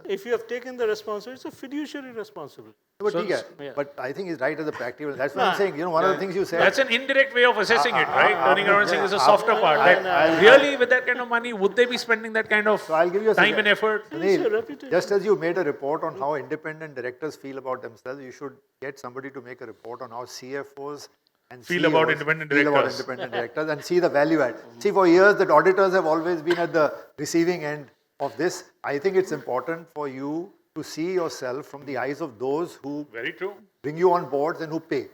If you have taken the responsibility, it's a fiduciary responsibility. But, So- yeah, but I think he's right as a practical. That's what I'm saying. You know, one of the things you said. That's an indirect way of assessing it, right? Turning around and saying there's a yeah. softer part. That really, with that kind of money, would they be spending that kind of I'll give you a time and effort? It's a Sunil, reputation. just as you made a report on how independent directors feel about themselves, you should get somebody to make a report on how CFOs and Feel about CEOs independent feel about directors. independent directors and see the value add. See, for years, the auditors have always been at the receiving end of this. I think it's important for you to see yourself from the eyes of those who Very true. bring you on boards and who pay.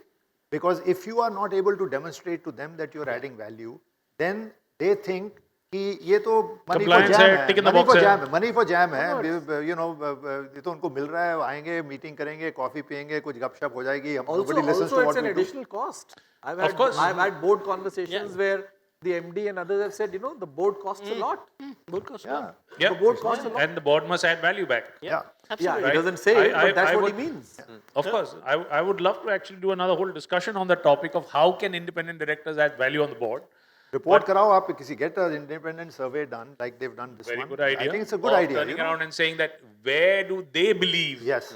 Because if you are not able to demonstrate to them that you are adding value, then they think कि ये तो money for Compliance jam है, है, tick in the money box for है. jam है, money for jam है, you know, ये तो उनको मिल रहा है, आएंगे, मीटिंग करेंगे, कॉफी पियेंगे, कुछ गपशप हो जाएगी, nobody listens Also, to it's what an we do. additional cost. Of course. I've had board conversations where the MD and others have said, the board costs a lot. Board cost. Yeah, Yeah. The board costs a lot. And the board must add value back. yeah. Yeah, he Right. doesn't say it, I- but that's I what would- he means. Of course. I would love to actually do another whole discussion on the topic of how can independent directors add value on the board. Report कराओ आप किसी get an independent survey done like they've done this Very one. good idea. I think it's a good of idea. Turning you know. around and saying that where do they believe Yes,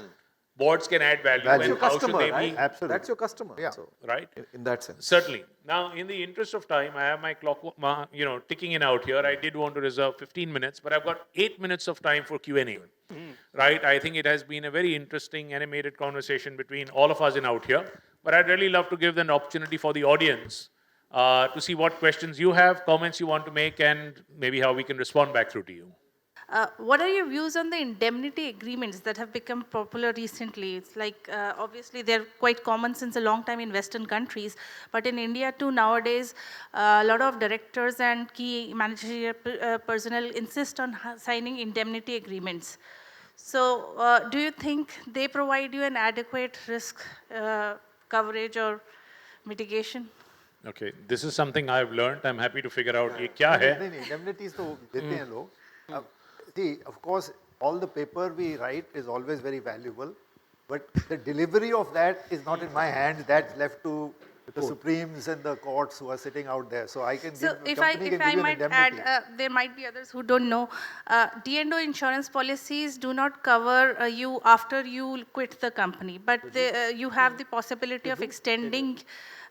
boards can add value That's and your how should Customer, they right? be, absolutely. That's your customer. Yeah. So, right? in that sense. Certainly. Now, in the interest of time, I have my clock, ticking in out here. I did want to reserve 15 minutes, but I've got 8 minutes of time for Q&A. Right? I think it has been a very interesting, animated conversation between all of us in out here. But I'd really love to give an opportunity for the audience to see what questions you have, comments you want to make, and maybe how we can respond back through to you. What are your views on the indemnity agreements that have become popular recently? It's like, obviously, they're quite common since a long time in Western countries, but in India too, nowadays, a lot of directors and key managerial personnel insist on signing indemnity agreements. So, do you think they provide you an adequate risk coverage or mitigation? Okay, this is something I've learned. I'm happy to figure out ये क्या है. नहीं, indemnities तो देते हैं लोग. See, of course, all the paper we write is always very valuable, but the delivery of that is not in my hands. That's left to the Supremes and the courts who are sitting out there. So I can So give, if company I can give you an might indemnity. add, there might be others who don't know, D&O insurance policies do not cover you after you quit the company, but you have the possibility of extending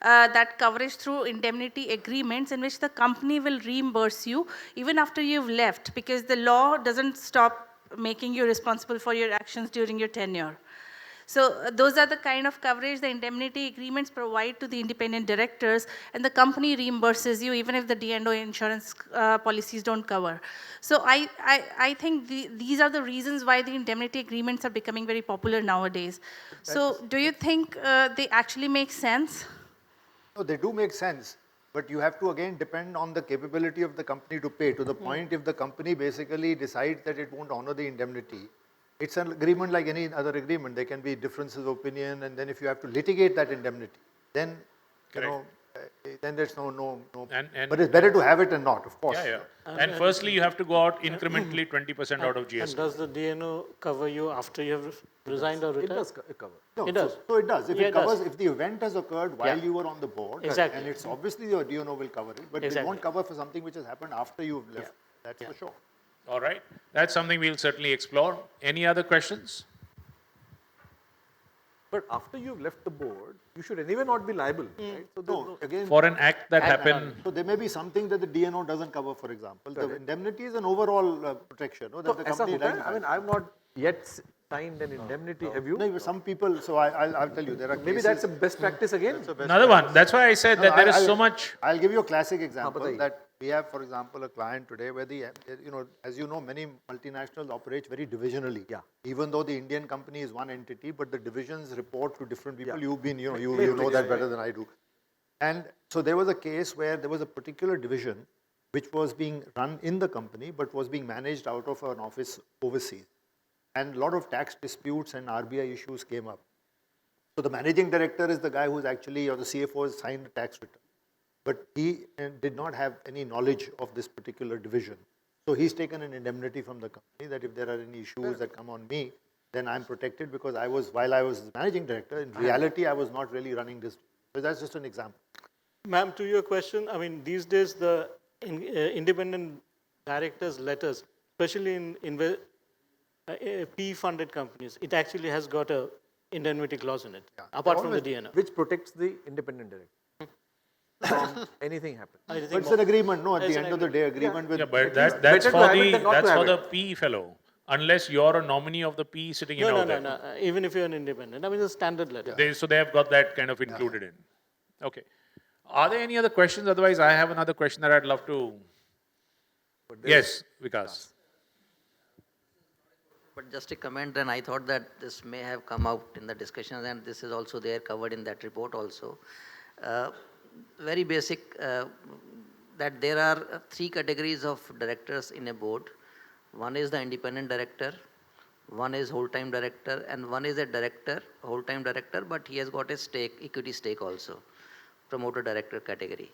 that coverage through indemnity agreements in which the company will reimburse you even after you've left, because the law doesn't stop making you responsible for your actions during your tenure. So those are the kind of coverage the indemnity agreements provide to the independent directors, and the company reimburses you even if the D&O insurance policies don't cover. So I think these are the reasons why the indemnity agreements are becoming very popular nowadays. So do you think they actually make sense? No, they do make sense, but you have to again depend on the capability of the company to pay. To the point, if the company basically decides that it won't honor the indemnity, it's an agreement like any other agreement. There can be differences of opinion, and then if you have to litigate that indemnity, then then there's no. And- but it's better to have it and not, of course. Yeah. And firstly, you have to go out incrementally 20% out of And GST. does the DNO cover you after you have resigned or It retired? does cover. No, It does. So it does. If Yeah, it it does. covers, if the event has occurred while Yeah. you were on the board, Exactly. and it's obviously your DNO will cover it, but it Exactly. won't cover for something which has happened after you've left. That's for sure. All right. That's something we'll certainly explore. Any other questions? But after you've left the board, you should anyway not be liable, right? So there's No, again, For an act that happened, so there may be something that the DNO doesn't cover, for example. The indemnity is an overall protection, no, that So, the ऐसा company होता है? I identifies. mean, I've not yet signed an indemnity. Have you? No, but some people, so I'll tell you, there are Maybe cases, that's a best practice again. another one. That's why I said that there is so much. I'll give you a classic example बताइए. that we have, for example, a client today where as you know, many multinationals operate very divisionally. Yeah. Even though the Indian company is one entity, but the divisions report to different people. Yeah. You've been, you know that better than I do. And so there was a case where there was a particular division which was being run in the company but was being managed out of an office overseas. And a lot of tax disputes and RBI issues came up. So the managing director is the guy who's actually, or the CFO has signed the tax return. But he did not have any knowledge of this particular division. So he's taken an indemnity from the company that if there are any issues that come on me, then I'm protected because while I was managing director, in reality, I was not really running this. So that's just an example. Ma'am, to your question, I mean, these days the independent directors' letters, especially in PE-funded companies, it actually has got a indemnity clause in it, apart from the DNO. Which protects the independent director from anything happen. But it's an agreement, no, at the end of the day, agreement with... Yeah, but better that's to for have it the than not to that's have for the it. PE fellow. Unless you're a nominee of the PE sitting in No, out no, there. no, no. Even if you're an independent, I mean, it's a standard letter. So they have got that kind of included in. Okay. Are there any other questions? Otherwise, I have another question that I'd love to. Yes, Vikas. But just a comment, and I thought that this may have come out in the discussions, and this is also there covered in that report also. Very basic, that there are three categories of directors in a board. One is the independent director, one is whole-time director, and one is a director, whole-time director, but he has got a stake, equity stake also, promoter director category.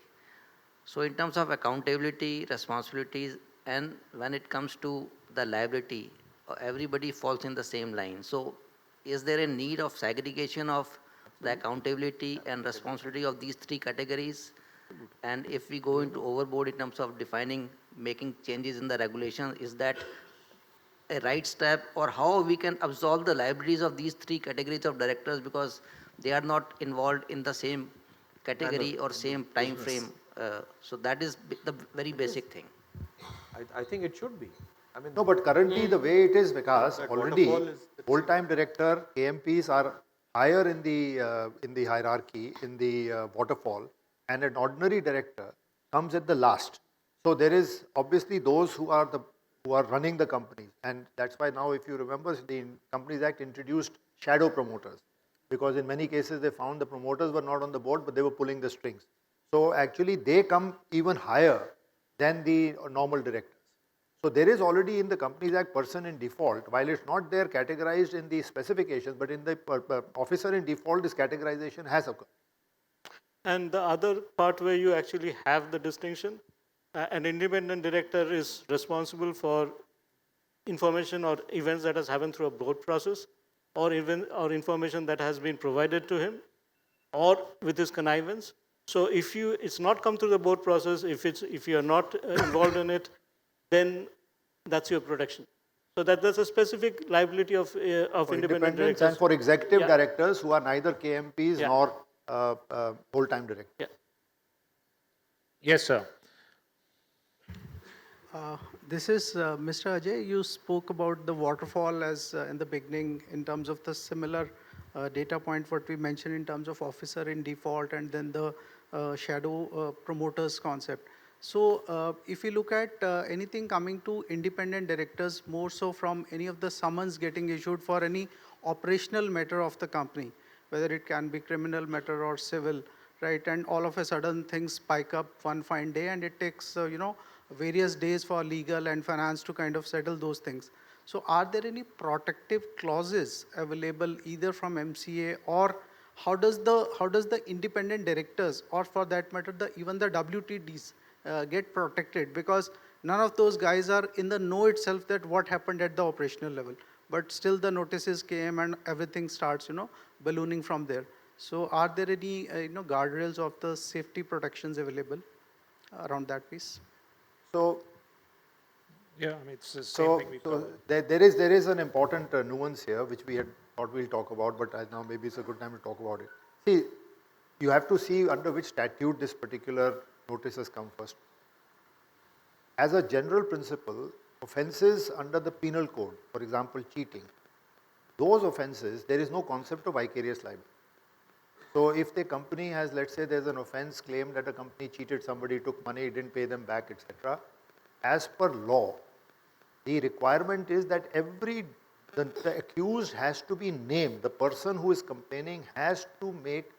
So in terms of accountability, responsibilities, and when it comes to the liability, everybody falls in the same line. So is there a need of segregation of the accountability and responsibility of these three categories? And if we go into overboard in terms of defining, making changes in the regulation, is that a right step, or how we can absolve the liabilities of these three categories of directors because they are not involved in the same category or same time frame? So that is the very basic thing. I think it should be. I mean, No, but currently the way it is, Vikas, That already waterfall is- full-time director, KMPs are higher in the hierarchy, in the waterfall, and an ordinary director comes at the last. So there is obviously those who are running the company, and that's why now, if you remember, the Companies Act introduced shadow promoters, because in many cases they found the promoters were not on the board, but they were pulling the strings. So actually they come even higher than the normal directors. So there is already in the Companies Act person in default, while it's not there categorized in the specifications, but in the officer in default, this categorization has occurred. And the other part where you actually have the distinction, an independent director is responsible for information or events that has happened through a board process, or information that has been provided to him, or with his connivance. So if it's not come through the board process, if you are not involved in it, then that's your protection. So that's a specific liability of For independent independents directors. and for executive Yeah. directors who are neither KMPs Yeah. nor full-time directors. Yeah. Yes, sir. This is Mr. Ajay. You spoke about the waterfall as in the beginning in terms of the similar data point what we mentioned in terms of officer in default and then the shadow promoters concept. So if you look at anything coming to independent directors, more so from any of the summons getting issued for any operational matter of the company, whether it can be criminal matter or civil, right? And all of a sudden things spike up one fine day and it takes, various days for legal and finance to kind of settle those things. So are there any protective clauses available either from MCA, or how does the independent directors, or for that matter, even the WTDs get protected? Because none of those guys are in the know itself that what happened at the operational level, but still the notices came and everything starts, ballooning from there. So are there any, guardrails of the safety protections available around that piece? So, Yeah, I mean, it's the same thing we covered. there is an important nuance here which we had thought we'll talk about, but now maybe it's a good time to talk about it. See, you have to see under which statute this particular notice has come first. As a general principle, offences under the penal code, for example, cheating, those offences, there is no concept of vicarious liability. So if the company has, let's say there's an offence claimed that a company cheated somebody, took money, didn't pay them back, etc. As per law, the requirement is that the accused has to be named. The person who is complaining has to make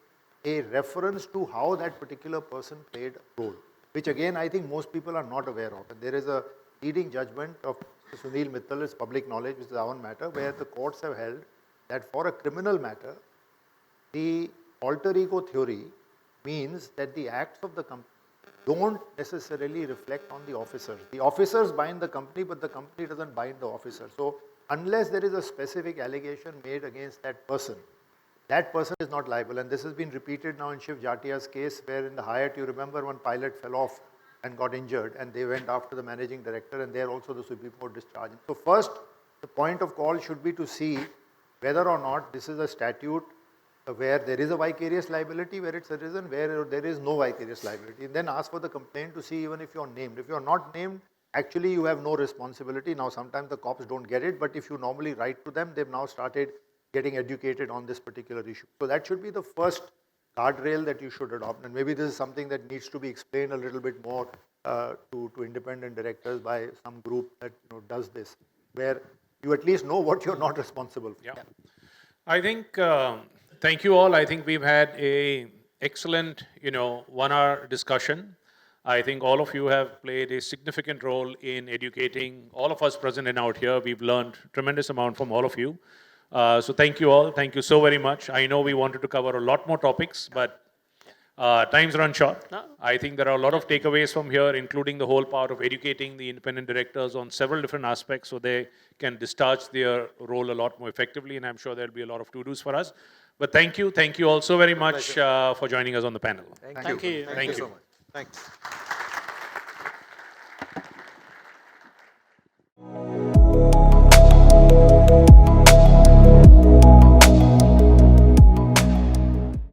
a reference to how that particular person played a role, which again I think most people are not aware of. And there is a leading judgment of Sunil Mittal, is public knowledge, which is our own matter, where the courts have held that for a criminal matter, the alter ego theory means that the acts of the company don't necessarily reflect on the officers. The officers bind the company, but the company doesn't bind the officer. So unless there is a specific allegation made against that person is not liable. And this has been repeated now in 𝐶𝐞𝐬𝐞𝐧𝐝𝐞𝐬 case, where in the Hyatt, you remember one pilot fell off and got injured, and they went after the managing director, and there also the Supreme Court discharged him. So first, the point of call should be to see whether or not this is a statute where there is a vicarious liability, where it's arisen, where there is no vicarious liability. And then ask for the complaint to see even if you're named. If you're not named, actually you have no responsibility. Now sometimes the cops don't get it, but if you normally write to them, they've now started getting educated on this particular issue. So that should be the first guardrail that you should adopt. And maybe this is something that needs to be explained a little bit more to independent directors by some group that does this, where you at least know what you're not responsible for. Yeah. I think, thank you all. I think we've had a excellent, 1-hour discussion. I think all of you have played a significant role in educating all of us present and out here. We've learned tremendous amount from all of you. So thank you all. Thank you so very much. I know we wanted to cover a lot more topics, but time's run short. I think there are a lot of takeaways from here, including the whole part of educating the independent directors on several different aspects so they can discharge their role a lot more effectively, and I'm sure there'll be a lot of to-dos for us. But thank you all so very much for joining us on the panel. Thank you. Thank you. So much. Thanks.